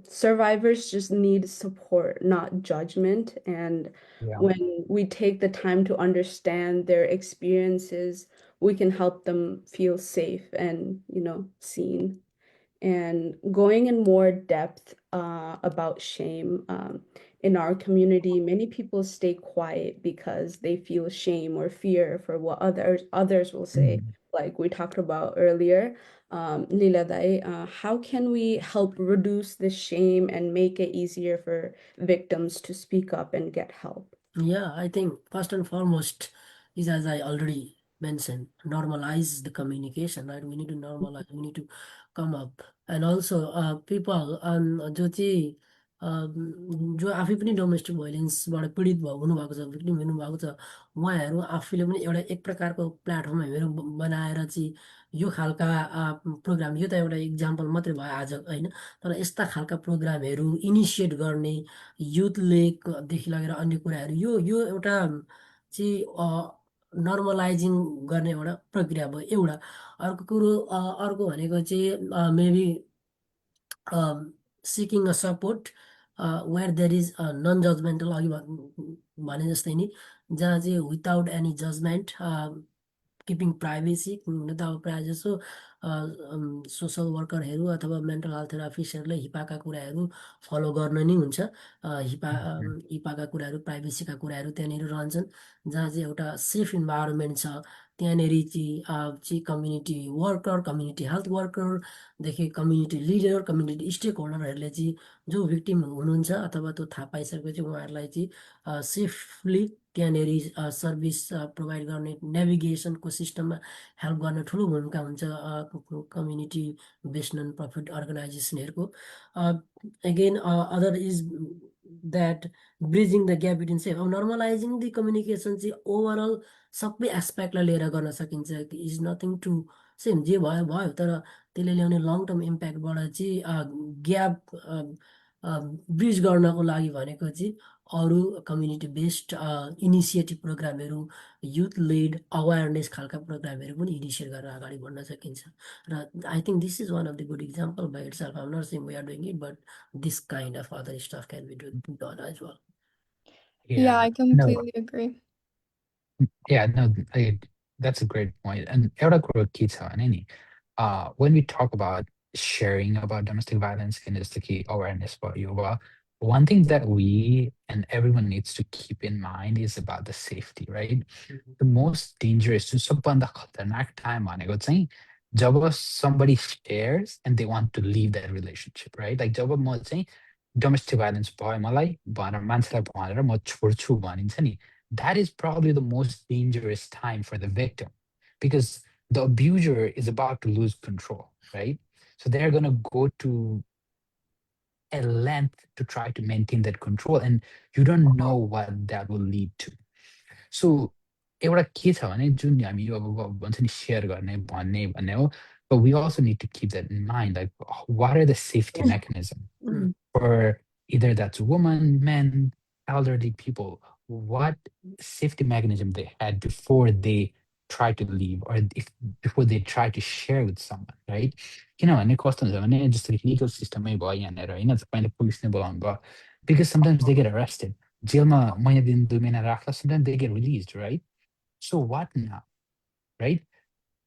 Survivors just need support, not judgment. And Yeah. when we take the time to understand their experiences, we can help them feel safe and, seen. And going in more depth about shame, in our community, many people stay quiet because they feel shame or fear for what others will say. Mm. Like we talked about earlier, Lila Dai, how can we help reduce this shame and make it easier for victims to speak up and get help? Yeah, I think first and foremost is, as I already mentioned, normalize the communication, right? We need to normalize, we need to come up. And also people जो आफै पनि domestic भाइलेन्सबाट पीडित हुनुभएको छ, victim हुनुभएको छ, उहाँहरू आफूले पनि एउटा एक प्रकारको प्लेटफर्म हामीहरू बनाएर चाहिँ यो खालका प्रोग्राम, यो त एउटा इक्जाम्पल मात्रै भयो आज होइन, तर यस्ता खालका प्रोग्रामहरू इनिसिएट गर्ने युथले देखि लगेर अन्य कुराहरू, यो यो एउटा चाहिँ नर्मलाइजिङ गर्ने एउटा प्रक्रिया भयो एउटा। अर्को कुरो अर्को भनेको चाहिँ maybe seeking a support where there is non judgemental, अघि भने जस्तै नि, जहाँ चाहिँ without any judgement, keeping privacy, हुन त अब प्रायः जसो सोसल वर्करहरू अथवा मेन्टल हेल्थ थेरापिस्टहरूले हिपाका कुराहरू फलो गर्न नै हुन्छ। हिपाका कुराहरू, प्राइभेसीका कुराहरू त्यहाँनिर रहन्छन्, जहाँ चाहिँ एउटा सेफ इन्भाइरोमेन्ट छ। त्यहाँनिर चाहिँ कम्युनिटी वर्कर, कम्युनिटी हेल्थ वर्करदेखि कम्युनिटी लिडर, कम्युनिटी स्टेक होल्डरहरूले चाहिँ जो भिक्टिम हुनुहुन्छ अथवा त्यो थाहा पाइसकेपछि उहाँहरूलाई चाहिँ सेफली त्यहाँनिर सर्भिस प्रोभाइड गर्ने, नेभिगेसनको सिस्टममा हेल्प गर्न ठुलो भूमिका हुन्छ कम्युनिटी बेस्ड नन प्रफिट अर्गनाइजेसनहरूको। Again other is that bridging the gap between safe, अब नर्मलाइजिङ दि कम्युनिकेसन चाहिँ ओभरअल सबै एस्पेक्टलाई लिएर गर्न सकिन्छ। इज नथिङ टु सेम, जे भयो भयो, तर त्यसले ल्याउने लङ टर्म इम्प्याक्टबाट चाहिँ ग्याप ब्रिज गर्नको लागि भनेको चाहिँ अरू कम्युनिटी बेस्ड इनिसिएटिभ प्रोग्रामहरू, युथ लिड अवेरनेस खालका प्रोग्रामहरू पनि इनिसिएट गरेर अगाडि बढ्न सकिन्छ। र I think this is one of the good example by itself. I'm not saying we are doing it, but this kind of other stuff can be done as well. Yeah, I Yeah. No. completely agree. Yeah, no, that's a great point. And एउटा कुरो के छ भने नि, when we talk about sharing about domestic violence in जस्तो कि awareness भयो वा, one thing that we and everyone needs to keep in mind is about the safety, right? The most dangerous, सबभन्दा खतरनाक time भनेको चाहिँ जब somebody shares and they want to leave that relationship, right? Like जब म चाहिँ domestic violence भयो मलाई भनेर मान्छेलाई भनेर म छोड्छु भनिन्छ नि, that is probably the most dangerous time for the victim because the abuser is about to lose control, right? So they're going to go to a length to try to maintain that control, and you don't know what that will lead to. So एउटा के छ भने जुन हामी यो अब भन्छ नि share गर्ने भन्ने भन्ने हो, but we also need to keep that in mind, like what are the safety mechanisms for either that's women, men, elderly people, what safety mechanism they had before they try to leave or if before they try to share with someone, right? किनभने कस्तो हुन्छ भने जस्तो legal systemमै भयो यहाँनिर होइन, पहिला पुलिसले बोलाउनु भयो, because sometimes they get arrested, जेलमा महिना दिन 2 महिना राख्ला, sometimes they get released, right? So what now, right?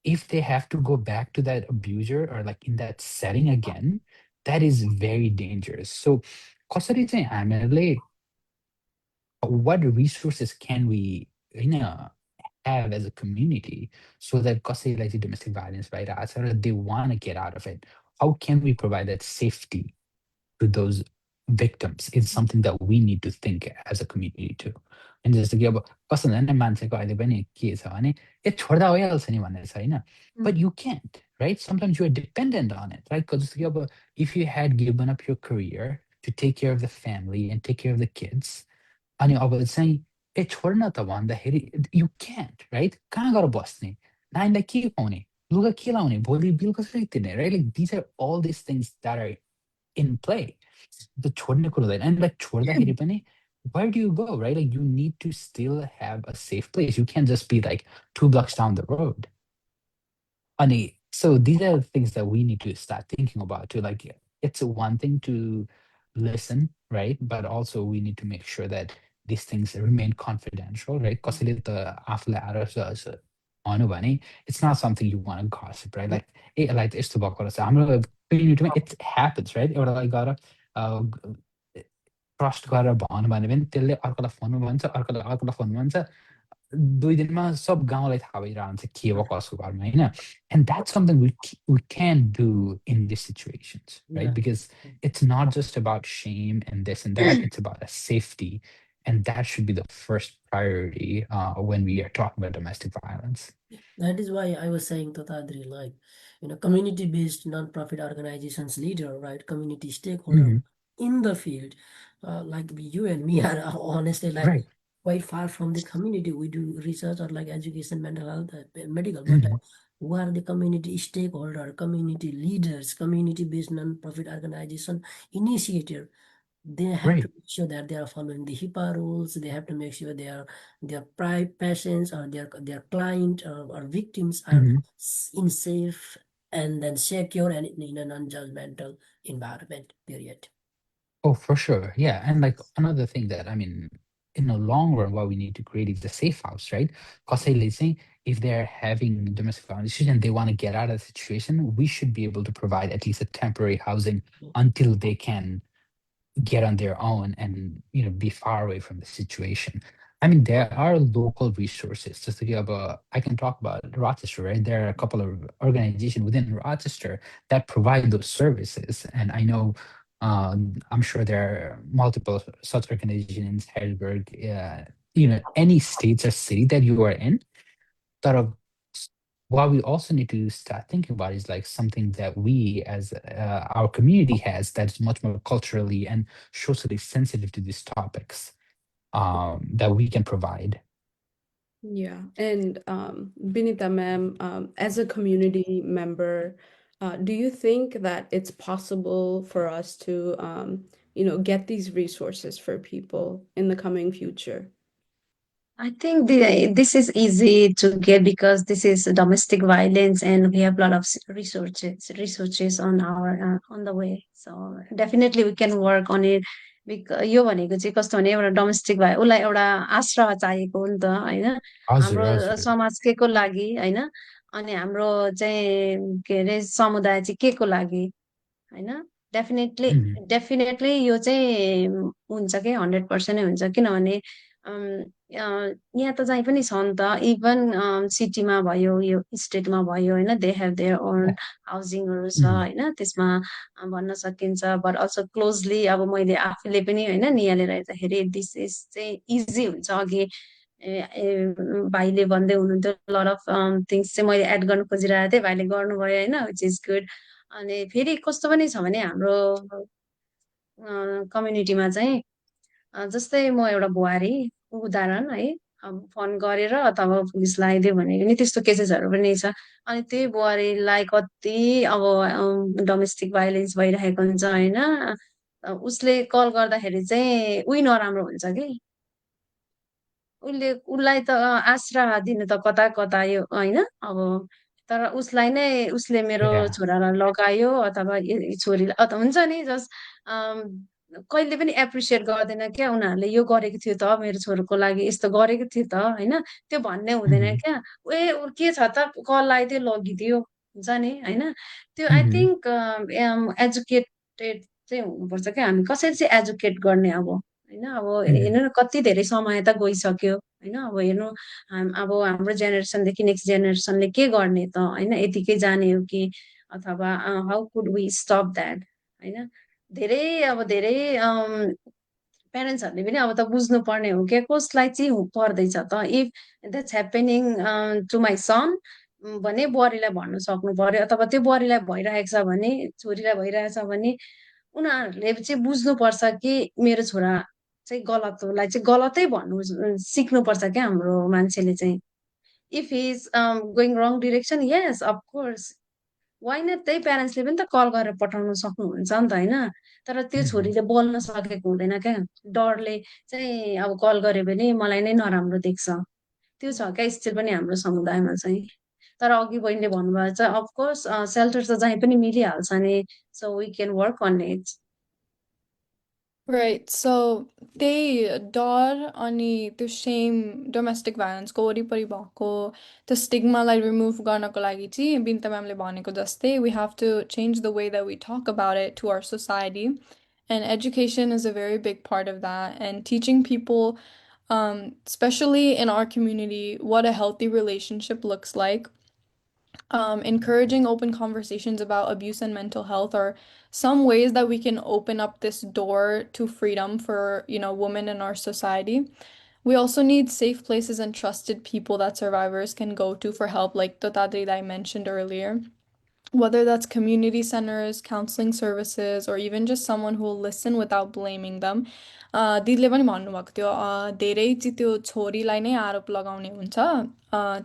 If they have to go back to that abuser or like in that setting again, that is very dangerous. So कसरी चाहिँ हामीहरूले what resources can we have as a community so that कसैलाई चाहिँ domestic violence भइरहेछ र they want to get out of it, how can we provide that safety to those victims is something that we need to think as a community too. अनि जस्तो कि अब कस्तो हुन्छ भने मान्छेको अहिले पनि के छ भने ए छोड्दा भइहाल्छ नि भन्ने छ होइन but you can't right sometimes you're dependent on it right जस्तो कि अब if you had given up your career to take care of the family and take care of the kids अनि अब चाहिँ ए छोड न त भन्दाखेरि यु क्यान्ट राइट कहाँ गएर बस्ने नानीलाई के खुवाउने लुगा के लाउने भोलि बिल कसरी तिर्ने right like these are all this things that are in play त्यो छोड्ने कुरो हुँदैन अनि लाइक छोड्दाखेरि पनि where do you go, right? Like you need to still have a safe place. You can't just be like 2 blocks down the road. So these are the things that we need to start thinking about too. Like it's one thing to listen, right? But also we need to make sure that these things remain confidential, right? कसैले त आफूलाई आएर भन्यो भने it's not something you want to gossip, right? Like ए यसलाई त यस्तो भएको रहेछ हाम्रो कम्युनिटीमा it happens, right? एउटालाई गएर ट्रस्ट गरेर भन्यो भने पनि त्यसले अर्कोलाई फोनमा भन्छ अर्कोलाई फोनमा भन्छ 2 दिनमा सब गाउँलाई थाहा भइरहन्छ के हो कसको घरमा होइन and that's something we can do in these situations right because it's not just about shame and this and that it's about a safety and that should be the first priority when we are talking about domestic violence. That is why I was saying Totadri, like, community-based non-profit organizations leader, right? Community stakeholder in the field, like you and me are honestly like Right. quite far from the community. We do research or like education, mental health, medical, but like, who are the community stakeholder, community leaders, community-based non-profit organization initiator? They have to make sure that they are following the HIPAA rules. They have to make sure their patients or their client or victims are in safe and then secure and in a non-judgmental environment, period. Oh, for sure. Yeah. And like another thing that, I mean, in the long run, what we need to create is a safe house, right? Because if they're having domestic violence issues and they want to get out of the situation, we should be able to provide at least a temporary housing until they can get on their own and be far away from the situation. I mean, there are local resources. Just to give I can talk about Rochester, right? There are a couple of organizations within Rochester that provide those services, and I know I'm sure there are multiple such organizations in Harrisburg, any states or city that you are in. Sort of what we also need to start thinking about is like something that we as our community has that's much more culturally and socially sensitive to these topics that we can provide. Yeah, and Binita ma'am, as a community member, do you think that it's possible for us to, get these resources for people in the coming future? I think this is easy to get because this is domestic violence and we have a lot of researches on our on the way. So definitely we can work on it. यो भनेको चाहिँ कस्तो भने एउटा domestic भयो उसलाई एउटा आश्रय चाहिएको हो नि त होइन हजुर, हाम्रो हजुर। समाज के को लागि होइन अनि हाम्रो चाहिँ के अरे समुदाय चाहिँ के को लागि होइन डेफिनेटली यो चाहिँ हुन्छ कि 100% हुन्छ किनभने यहाँ त जहीँ पनि छ नि त इभन सिटीमा भयो यो स्टेटमा भयो होइन दे हेभ देयर ओन हाउसिङहरू छ होइन त्यसमा भन्न सकिन्छ बट अल्सो क्लोजली अब मैले आफूले पनि होइन निहालेर हेर्दाखेरि दिस इज चाहिँ इजी हुन्छ अघि भाइले भन्दै हुनुहुन्थ्यो लट अफ थिङ्स चाहिँ मैले एड गर्नु खोजिरहेको थिएँ भाइले गर्नुभयो होइन विच इज गुड अनि फेरि कस्तो पनि छ भने हाम्रो कम्युनिटीमा चाहिँ जस्तै म एउटा बुहारी उदाहरण है फोन गरेर अथवा पुलिसलाई आइदियो भने पनि त्यस्तो केसेसहरू पनि छ अनि त्यही बुहारीलाई कति अब डोमेस्टिक भाइलेन्स भइरहेको हुन्छ होइन उसले कल गर्दाखेरि चाहिँ उही नराम्रो हुन्छ कि उसलाई त आश्रय दिनु त कता कता यो होइन अब तर उसलाई नै उसले मेरो छोरालाई लगायो अथवा छोरीलाई अथवा हुन्छ नि जस्ट कहिले पनि एप्रिसिएट गर्दैन क्या उनीहरूले यो गरेको थियो त मेरो छोरोको लागि यस्तो गरेको थियो त होइन त्यो भन्ने हुँदैन क्या ए के छ त कल आइदियो लगिदियो हुन्छ नि होइन त्यो आई थिङ्क एजुकेटेड चाहिँ हुनुपर्छ क्या हामी कसरी चाहिँ एजुकेट गर्ने अब होइन अब हेर्नु न कति धेरै समय त गइसक्यो होइन अब हेर्नु अब हाम्रो जेनेरेसनदेखि नेक्स्ट जेनेरेसनले के गर्ने त होइन यतिकै जाने हो कि अथवा how could we stop that होइन धेरै अब धेरै प्यारेन्ट्सहरूले पनि अब त बुझ्नुपर्ने हो क्या कसलाई चाहिँ पर्दैछ त if that's happening to my son भने बुहारीलाई भन्नु सक्नु पर्यो अथवा त्यो बुहारीलाई भइरहेको छ भने छोरीलाई भइरहेछ भने उनीहरूले चाहिँ बुझ्नुपर्छ कि मेरो छोरा चाहिँ गलतलाई चाहिँ गलतै भन्नु सिक्नुपर्छ क्या हाम्रो मान्छेले चाहिँ if he is going wrong direction yes of course why not त्यही प्यारेन्ट्सले पनि त कल गरेर पठाउनु सक्नुहुन्छ नि त होइन तर त्यो छोरीले बोल्न सकेको हुँदैन क्या डरले चाहिँ अब कल गर्यो भने मलाई नै नराम्रो देख्छ त्यो छ क्या स्टिल पनि हाम्रो समुदायमा चाहिँ तर अघि बहिनीले भन्नुभएको छ अफकोर्स सेल्टर त जहीँ पनि मिलिहाल्छ नि so we can work on it Right, so त्यही डर अनि त्यो सेम डोमेस्टिक भाइलेन्सको वरिपरि भएको त्यो स्टिग्मालाई रिमुभ गर्नको लागि चाहिँ बिन्ता म्यामले भनेको जस्तै we have to change the way that we talk about it to our society and education is a very big part of that and teaching people especially in our community what a healthy relationship looks like. Encouraging open conversations about abuse and mental health are some ways that we can open up this door to freedom for, women in our society. We also need safe places and trusted people that survivors can go to for help, like Totadri that I mentioned earlier. Whether that's community centers, counseling services, or even just someone who will listen without blaming them. दिदीले पनि भन्नुभएको थियो धेरै चाहिँ त्यो छोरीलाई नै आरोप लगाउने हुन्छ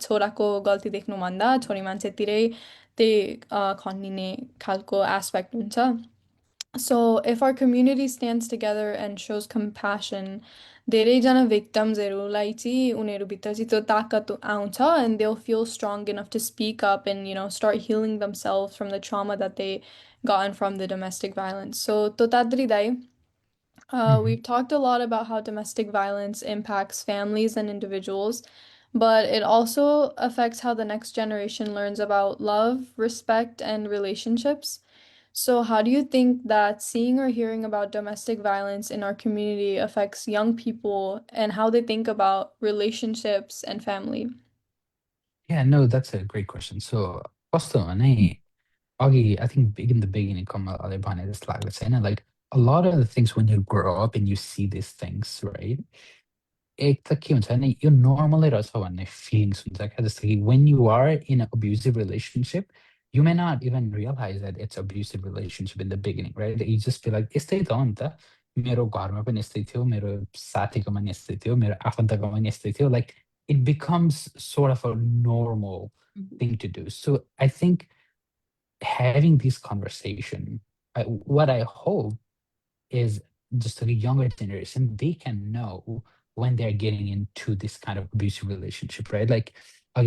छोराको गल्ती देख्नुभन्दा छोरी मान्छेतिरै त्यही खनिने खालको एस्पेक्ट हुन्छ. So if our community stands together and shows compassion, धेरैजना victimsहरूलाई चाहिँ उनीहरूभित्र चाहिँ त्यो ताकत आउँछ and they'll feel strong enough to speak up and start healing themselves from the trauma that they gotten from the domestic violence. So Totadri Dai, we've talked a lot about how domestic violence impacts families and individuals, but it also affects how the next generation learns about love, respect, and relationships. So, how do you think that seeing or hearing about domestic violence in our community affects young people and how they think about relationships and family? Yeah, no, that's a great question. So, कस्तो भने Augie, I think in the beginning, कमलले भने जस्तो लाग्दछ होइन like a lot of the things when you grow up and you see these things, right? एक त के हुन्छ भने यो नर्मलै रहेछ भन्ने फिलिङ्स हुन्छ क्या जस्तो कि when you are in an abusive relationship, you may not even realize that it's abusive relationship in the beginning, right? You just feel like यस्तै त हो नि त मेरो घरमा पनि यस्तै थियो मेरो साथीकोमा पनि यस्तै थियो मेरो आफन्तकोमा पनि यस्तै थियो like it becomes sort of a normal thing to do. So I think having this conversation, what I hope is just the younger generation, they can know when they're getting into this kind of abusive relationship, right? Like, like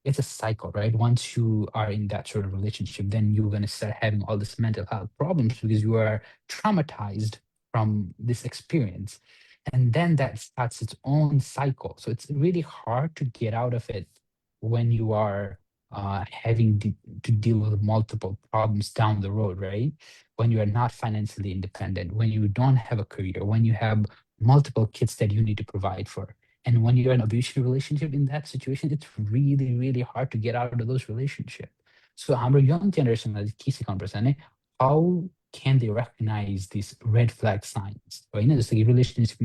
it's a cycle, right? Once you are in that sort of relationship, then you're going to start having all this mental health problems because you are traumatized from this experience. And then that starts its own cycle. So it's really hard to get out of it when you are having to deal with multiple problems down the road, right? When you are not financially independent, when you don't have a career, when you have multiple kids that you need to provide for. And when you're in an abusive relationship in that situation, it's really, really hard to get out of those relationships. So our young generation, how can they recognize these red flag signs? Right? Just like relationship,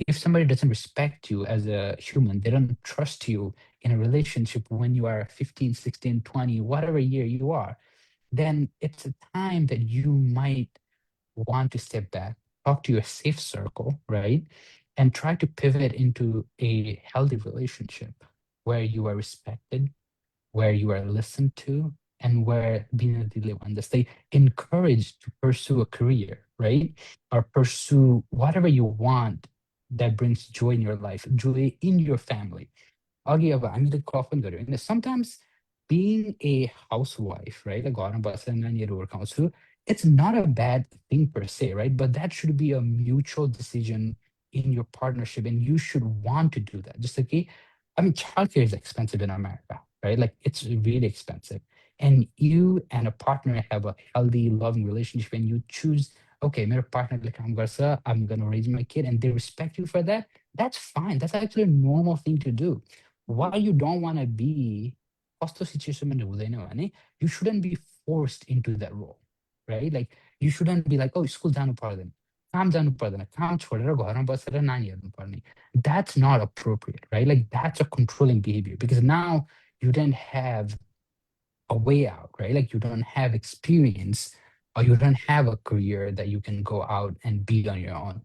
if somebody doesn't respect you as a human, they don't trust you in a relationship when you are 15, 16, 20, whatever year you are, then it's a time that you might want to step back, talk to your safe circle, right? And try to pivot into a healthy relationship where you are respected, where you are listened to, and where they encouraged to pursue a career, right? Or pursue whatever you want that brings joy in your life, joy in your family. अघि अब हामीले crop पनि गऱ्यौँ होइन sometimes being a housewife, right? Like घरमा बसेर नानीहरू हुर्काउँछु, it's not a bad thing per se, right? But that should be a mutual decision in your partnership and you should want to do that. Just like, I mean, childcare is expensive in America, right? Like it's really expensive. And you and a partner have a healthy, loving relationship and you choose, okay, my partner, like I'm gonna raise my kid and they respect you for that. That's fine. That's actually a normal thing to do. Why you don't want to be कस्तो सिचुएसनमा हुँदैन भने you shouldn't be forced into that role, right? Like You shouldn't be like, oh, school जानु पर्दैन, काम जानु पर्दैन, काम छोडेर घरमा बसेर नानी हेर्नु पर्ने. That's not appropriate, right? Like that's a controlling behavior because now you don't have a way out, right? Like you don't have experience or you don't have a career that you can go out and be on your own.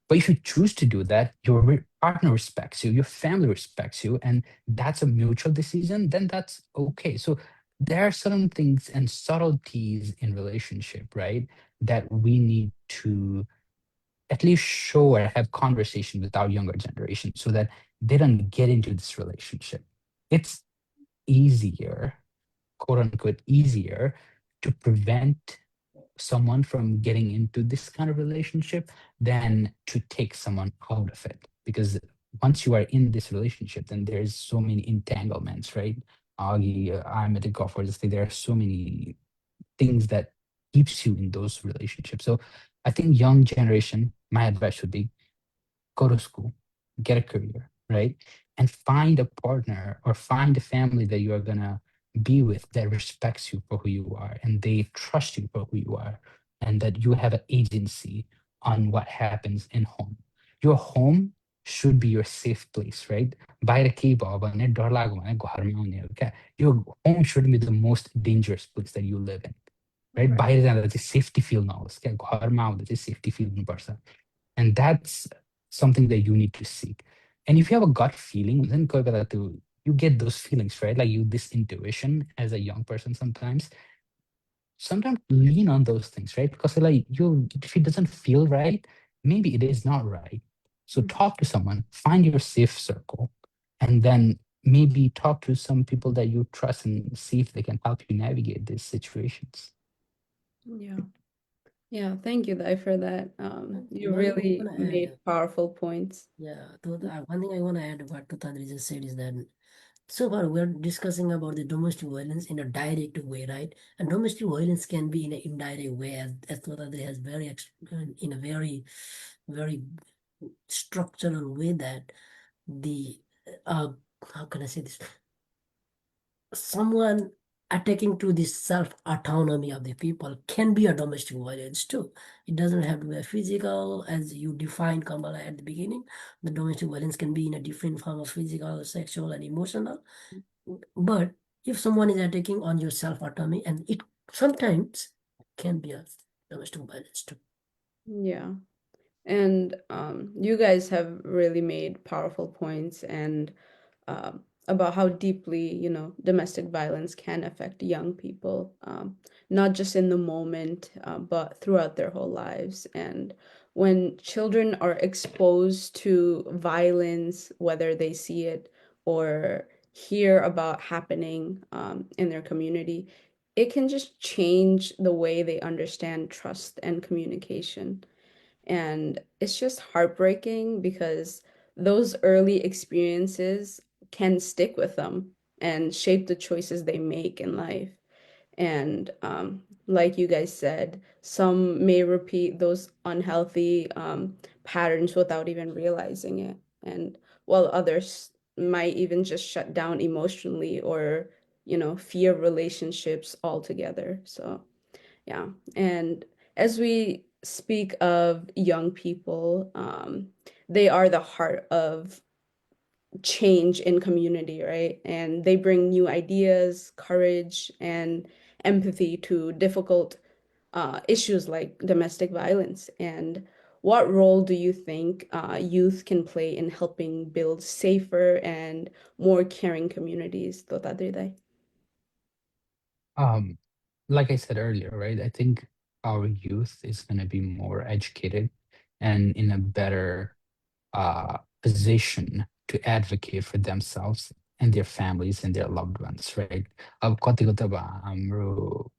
But if you choose to do that, your partner respects you, your family respects you, and that's a mutual decision, then that's okay. So there are certain things and subtleties in relationship, right, that we need to at least show or have conversation with our younger generation so that they don't get into this relationship. It's easier, quote unquote, easier to prevent someone from getting into this kind of relationship than to take someone out of it. Because once you are in this relationship, then there's so many entanglements, right? I'm at a golf, there are so many things that keeps you in those relationships. So I think young generation, my advice would be go to school, get a career, right? And find a partner or find a family that you are gonna be with that respects you for who you are and they trust you for who you are and that you have an agency on what happens in home. Your home should be your safe place, right? बाहिर केही भयो भने डर लाग्यो भने घरमा आउने हो क्या. Your home should be the most dangerous place that you live in, right? Right. बाहिर जाँदा चाहिँ सेफ्टी फिल नहोस् क्या, घरमा आउँदा चाहिँ सेफ्टी फिल हुनुपर्छ. And that's something that you need to seek. And if you have a gut feeling, then you get those feelings, right? Like you this intuition as a young person sometimes lean on those things, right? Because like you if it doesn't feel right, maybe it is not right. So talk to someone, find your safe circle, and then maybe talk to some people that you trust and see if they can help you navigate these situations. Yeah. Yeah, thank you, Dai, for that. You One thing I really want to made add, powerful points. one thing I want to add what Tutadri just said is that so far we're discussing about the domestic violence in a direct way, right? And domestic violence can be in an indirect way, as Tutadri has in a very, very structural way that the how can I say this? Someone attacking to the self-autonomy of the people can be a domestic violence too. It doesn't have to be a physical, as you defined Kamala at the beginning. The domestic violence can be in a different form of physical, sexual, and emotional. But if someone is attacking on your self-autonomy, and it sometimes can be a domestic violence too. Yeah. And you guys have really made powerful points and about how deeply, domestic violence can affect young people, not just in the moment, but throughout their whole lives. And when children are exposed to violence, whether they see it or hear about happening in their community, it can just change the way they understand trust and communication. And it's just heartbreaking because those early experiences can stick with them and shape the choices they make in life. And like you guys said, some may repeat those unhealthy patterns without even realizing it. And while others might even just shut down emotionally or, fear relationships altogether. So yeah. And as we speak of young people, they are the heart of change in community, right? And they bring new ideas, courage, and empathy to difficult issues like domestic violence. And what role do you think youth can play in helping build safer and more caring communities? Tota Dre? Um, like I said earlier, right? I think our youth is going to be more educated and in a better position to advocate for themselves and their families and their loved ones, right? अब कतिको त अब हाम्रो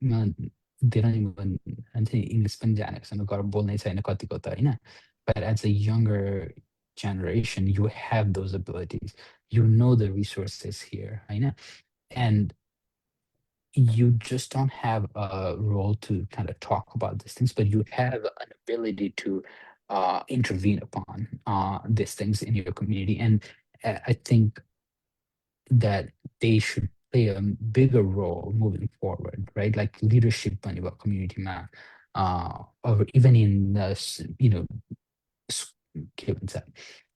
they don't even English पनि जानेको छैन, घर बोल्नै छैन कतिको त होइन. But as a younger generation, you have those abilities. You know the resources here, होइन? And you just don't have a role to kind of talk about these things, but you have an ability to intervene upon these things in your community. And I think that they should play a bigger role moving forward, right? Like leadership भनेको community मा or even in के भन्छ,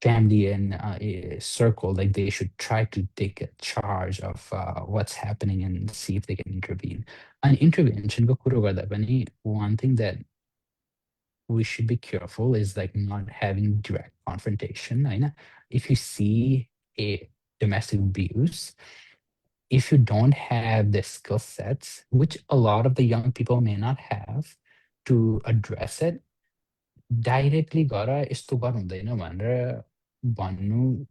family and a circle, like they should try to take a charge of what's happening and see if they can intervene. And intervention को कुरो गर्दा पनि one thing that we should be careful is like not having direct confrontation. होइन? If you see a domestic abuse, if you don't have the skill sets, which a lot of the young people may not have, to address it, directly गएर यस्तो गर्नु हुँदैन भनेर भन्नु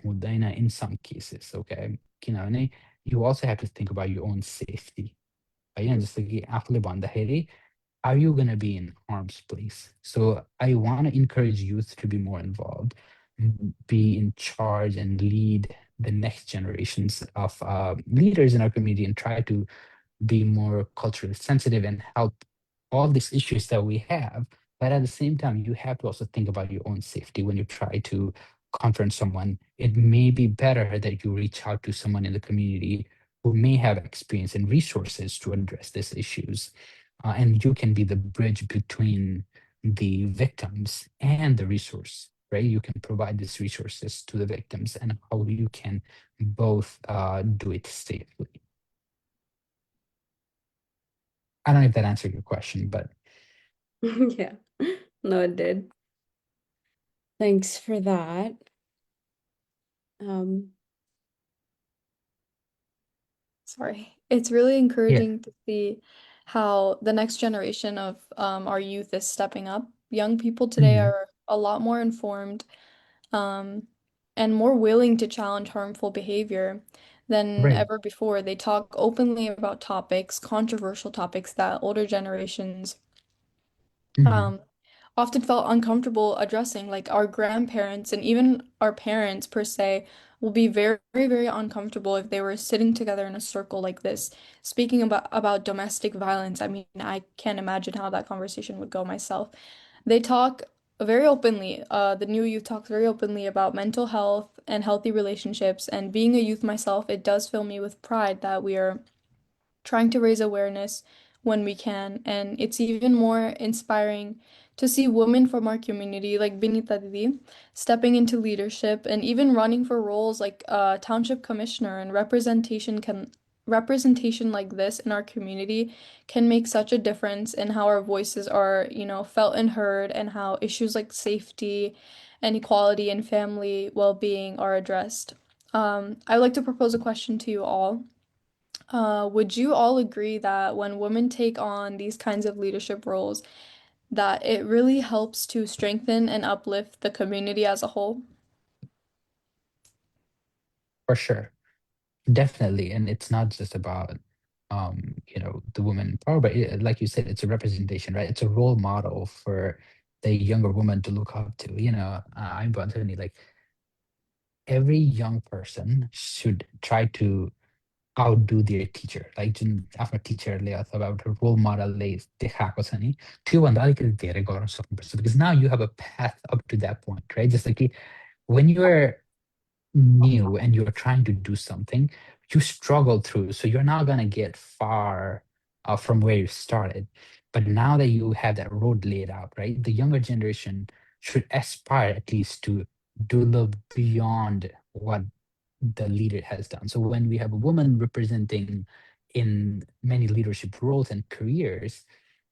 हुँदैन in some cases, okay? किनभने you also have to think about your own safety. होइन? जस्तो कि आफूले भन्दाखेरि are you going to be in harm's place? So I want to encourage youth to be more involved, be in charge and lead the next generations of leaders in our community and try to be more culturally sensitive and help all these issues that we have. But at the same time, you have to also think about your own safety when you try to confront someone. It may be better that you reach out to someone in the community who may have experience and resources to address these issues. And you can be the bridge between the victims and the resource, right? You can provide these resources to the victims and how you can both do it safely. I don't know if that answered your question, but Yeah, no, it did. Thanks for that. Sorry. It's really encouraging to see how the next generation of our youth is stepping up. Young people today Mhm. are a lot more informed um, and more willing to challenge harmful behavior than Right. ever before. They talk openly about topics, controversial topics that older generations Mhm. um, often felt uncomfortable addressing. Like our grandparents and even our parents, per se, will be very, very uncomfortable if they were sitting together in a circle like this, speaking about domestic violence. I mean, I can't imagine how that conversation would go myself. They talk very openly. The new youth talks very openly about mental health and healthy relationships. And being a youth myself, it does fill me with pride that we are trying to raise awareness when we can. And it's even more inspiring to see women from our community, like Binita Didi, stepping into leadership and even running for roles like township commissioner and representation like this in our community can make such a difference in how our voices are, felt and heard, and how issues like safety and equality and family well-being are addressed. I would like to propose a question to you all. Would you all agree that when women take on these kinds of leadership roles, that it really helps to strengthen and uplift the community as a whole? For sure. Definitely. And it's not just about the woman power, but like you said, it's a representation, right? It's a role model for the younger woman to look up to. I'm telling like every young person should try to outdo their teacher. Like जुन आफ्नो टिचरले अथवा एउटा role मोडलले देखाएको छ नि, त्योभन्दा अलिकति धेरै गर्न सक्नुपर्छ. Because now you have a path up to that point, right? Just like when you're new and you're trying to do something, you struggle through. So you're not going to get far from where you started. But now that you have that road laid out, right, the younger generation should aspire at least to do a little beyond what the leader has done. So when we have a woman representing in many leadership roles and careers,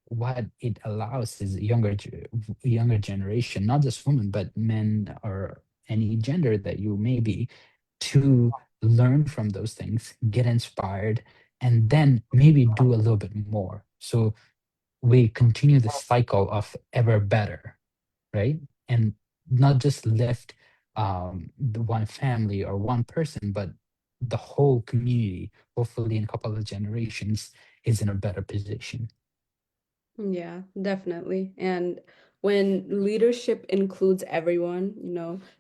what it allows is younger generation, not just women, but men or any gender that you may be, to learn from those things, get inspired, and then maybe do a little bit more. So we continue the cycle of ever better, right? And not just lift the one family or one person, but the whole community, hopefully in a couple of generations, is in a better position. Yeah, definitely. And when leadership includes everyone,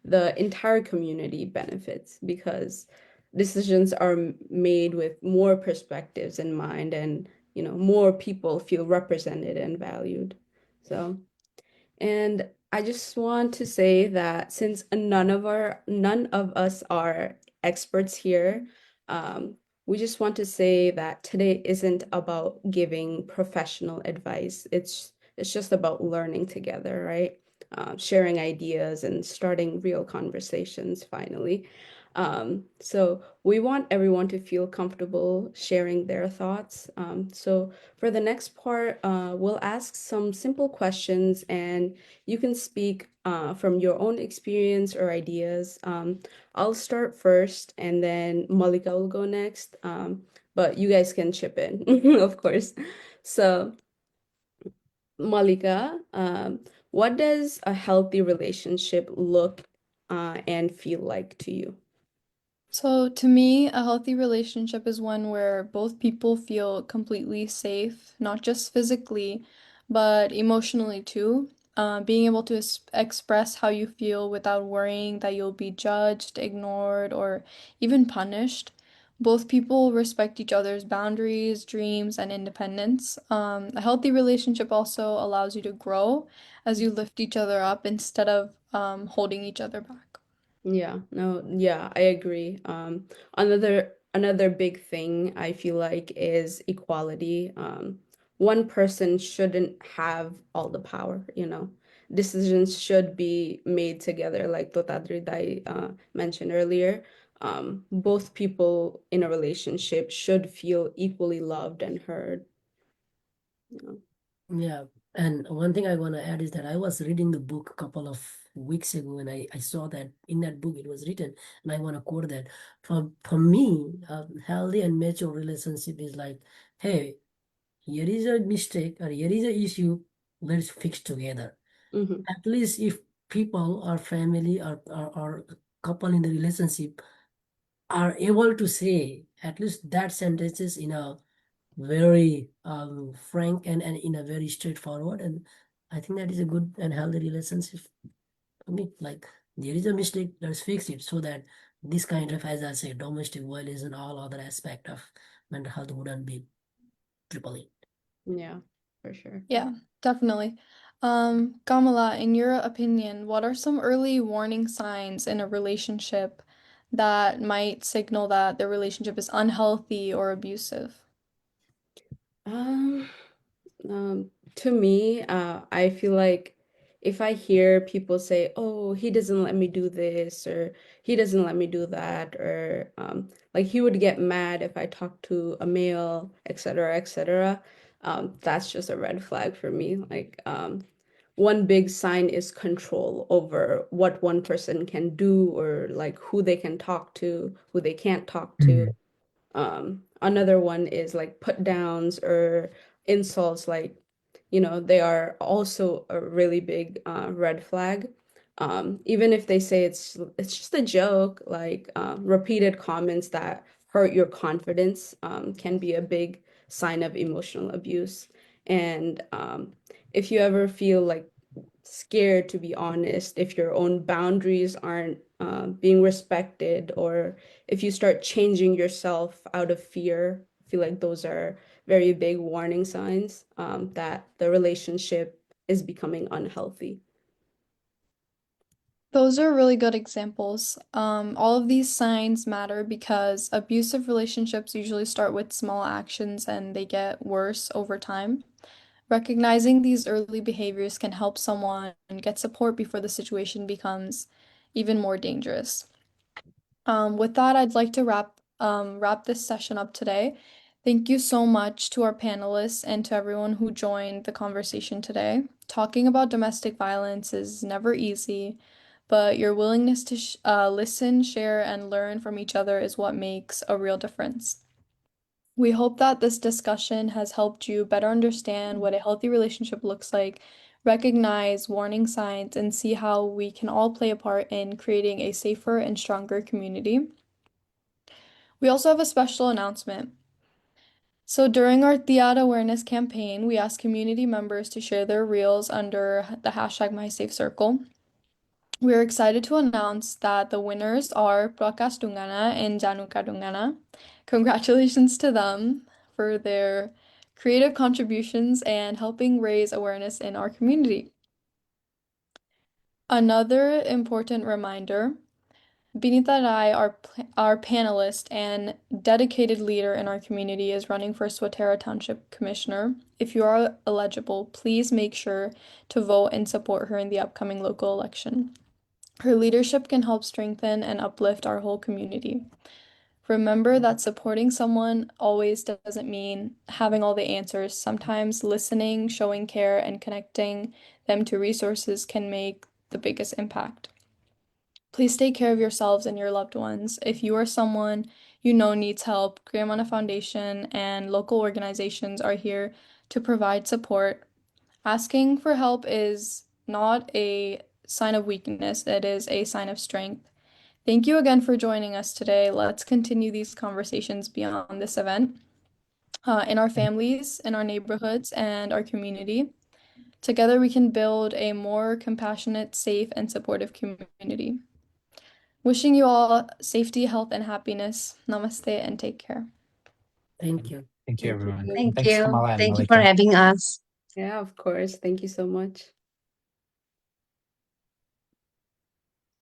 the entire community benefits because decisions are made with more perspectives in mind and, more people feel represented and valued. So, and I just want to say that since none of us are experts here, um, we just want to say that today isn't about giving professional advice. It's just about learning together, right? Sharing ideas and starting real conversations finally. So we want everyone to feel comfortable sharing their thoughts. So for the next part, we'll ask some simple questions and you can speak from your own experience or ideas. I'll start first and then Malika will go next. But you guys can chip in, of course. So, Malika, what does a healthy relationship look and feel like to you? So, to me, a healthy relationship is one where both people feel completely safe, not just physically, but emotionally too. Being able to express how you feel without worrying that you'll be judged, ignored, or even punished. Both people respect each other's boundaries, dreams, and independence. A healthy relationship also allows you to grow as you lift each other up instead of holding each other back. Yeah, no, yeah, I agree. Another big thing I feel like is equality. One person shouldn't have all the power, you know. Decisions should be made together, like Totadri Dai mentioned earlier. Both people in a relationship should feel equally loved and heard, you know. Yeah, and one thing I want to add is that I was reading the book a couple of weeks ago, and I saw that in that book it was written, and I want to quote that. For me, a healthy and mature relationship is like, hey, here is a mistake or here is a issue, let's fix together. Mm-hmm. At least if people or family or couple in the relationship are able to say at least that sentences in a very frank and in a very straightforward, and I think that is a good and healthy relationship for me. Like, there is a mistake, let's fix it, so that this kind of, as I say, domestic violence and all other aspect of mental health wouldn't be tripling. Yeah, for sure. Yeah, definitely. Kamala, in your opinion, what are some early warning signs in a relationship that might signal that the relationship is unhealthy or abusive? Um, to me, I feel like if I hear people say, "Oh, he doesn't let me do this," or "He doesn't let me do that," or like he would get mad if I talk to a male, etc., etc., that's just a red flag for me. Like, one big sign is control over what one person can do or like who they can talk to, who they can't talk to. Mhm. Another one is like put downs or insults, like, you know, they are also a really big red flag. Even if they say it's just a joke, like repeated comments that hurt your confidence can be a big sign of emotional abuse. And if you ever feel like scared to be honest, if your own boundaries aren't being respected, or if you start changing yourself out of fear, I feel like those are very big warning signs that the relationship is becoming unhealthy. Those are really good examples. All of these signs matter because abusive relationships usually start with small actions and they get worse over time. Recognizing these early behaviors can help someone get support before the situation becomes even more dangerous. With that, I'd like to wrap this session up today. Thank you so much to our panelists and to everyone who joined the conversation today. Talking about domestic violence is never easy, but your willingness to listen, share, and learn from each other is what makes a real difference. We hope that this discussion has helped you better understand what a healthy relationship looks like, recognize warning signs, and see how we can all play a part in creating a safer and stronger community. We also have a special announcement. So during our Tiara awareness campaign, we asked community members to share their reels under the hashtag MySafeCircle. We are excited to announce that the winners are Prakas Dungana and Januka Dungana. Congratulations to them for their creative contributions and helping raise awareness in our community. Another important reminder, Binita Rai, our panelist and dedicated leader in our community, is running for Swatara Township Commissioner. If you are eligible, please make sure to vote and support her in the upcoming local election. Her leadership can help strengthen and uplift our whole community. Remember that supporting someone always doesn't mean having all the answers. Sometimes listening, showing care, and connecting them to resources can make the biggest impact. Please take care of yourselves and your loved ones. If you or someone you know needs help, Grandmana Foundation and local organizations are here to provide support. Asking for help is not a sign of weakness, it is a sign of strength. Thank you again for joining us today. Let's continue these conversations beyond this event, in our families, in our neighborhoods, and our community. Together, we can build a more compassionate, safe, and supportive community. Wishing you all safety, health, and happiness. Namaste and take care. Thank you. Thank you, Thank you. everyone. Thank Thanks, you. Kamala and Thank you for Malika. having us. Yeah, of course. Thank you so much.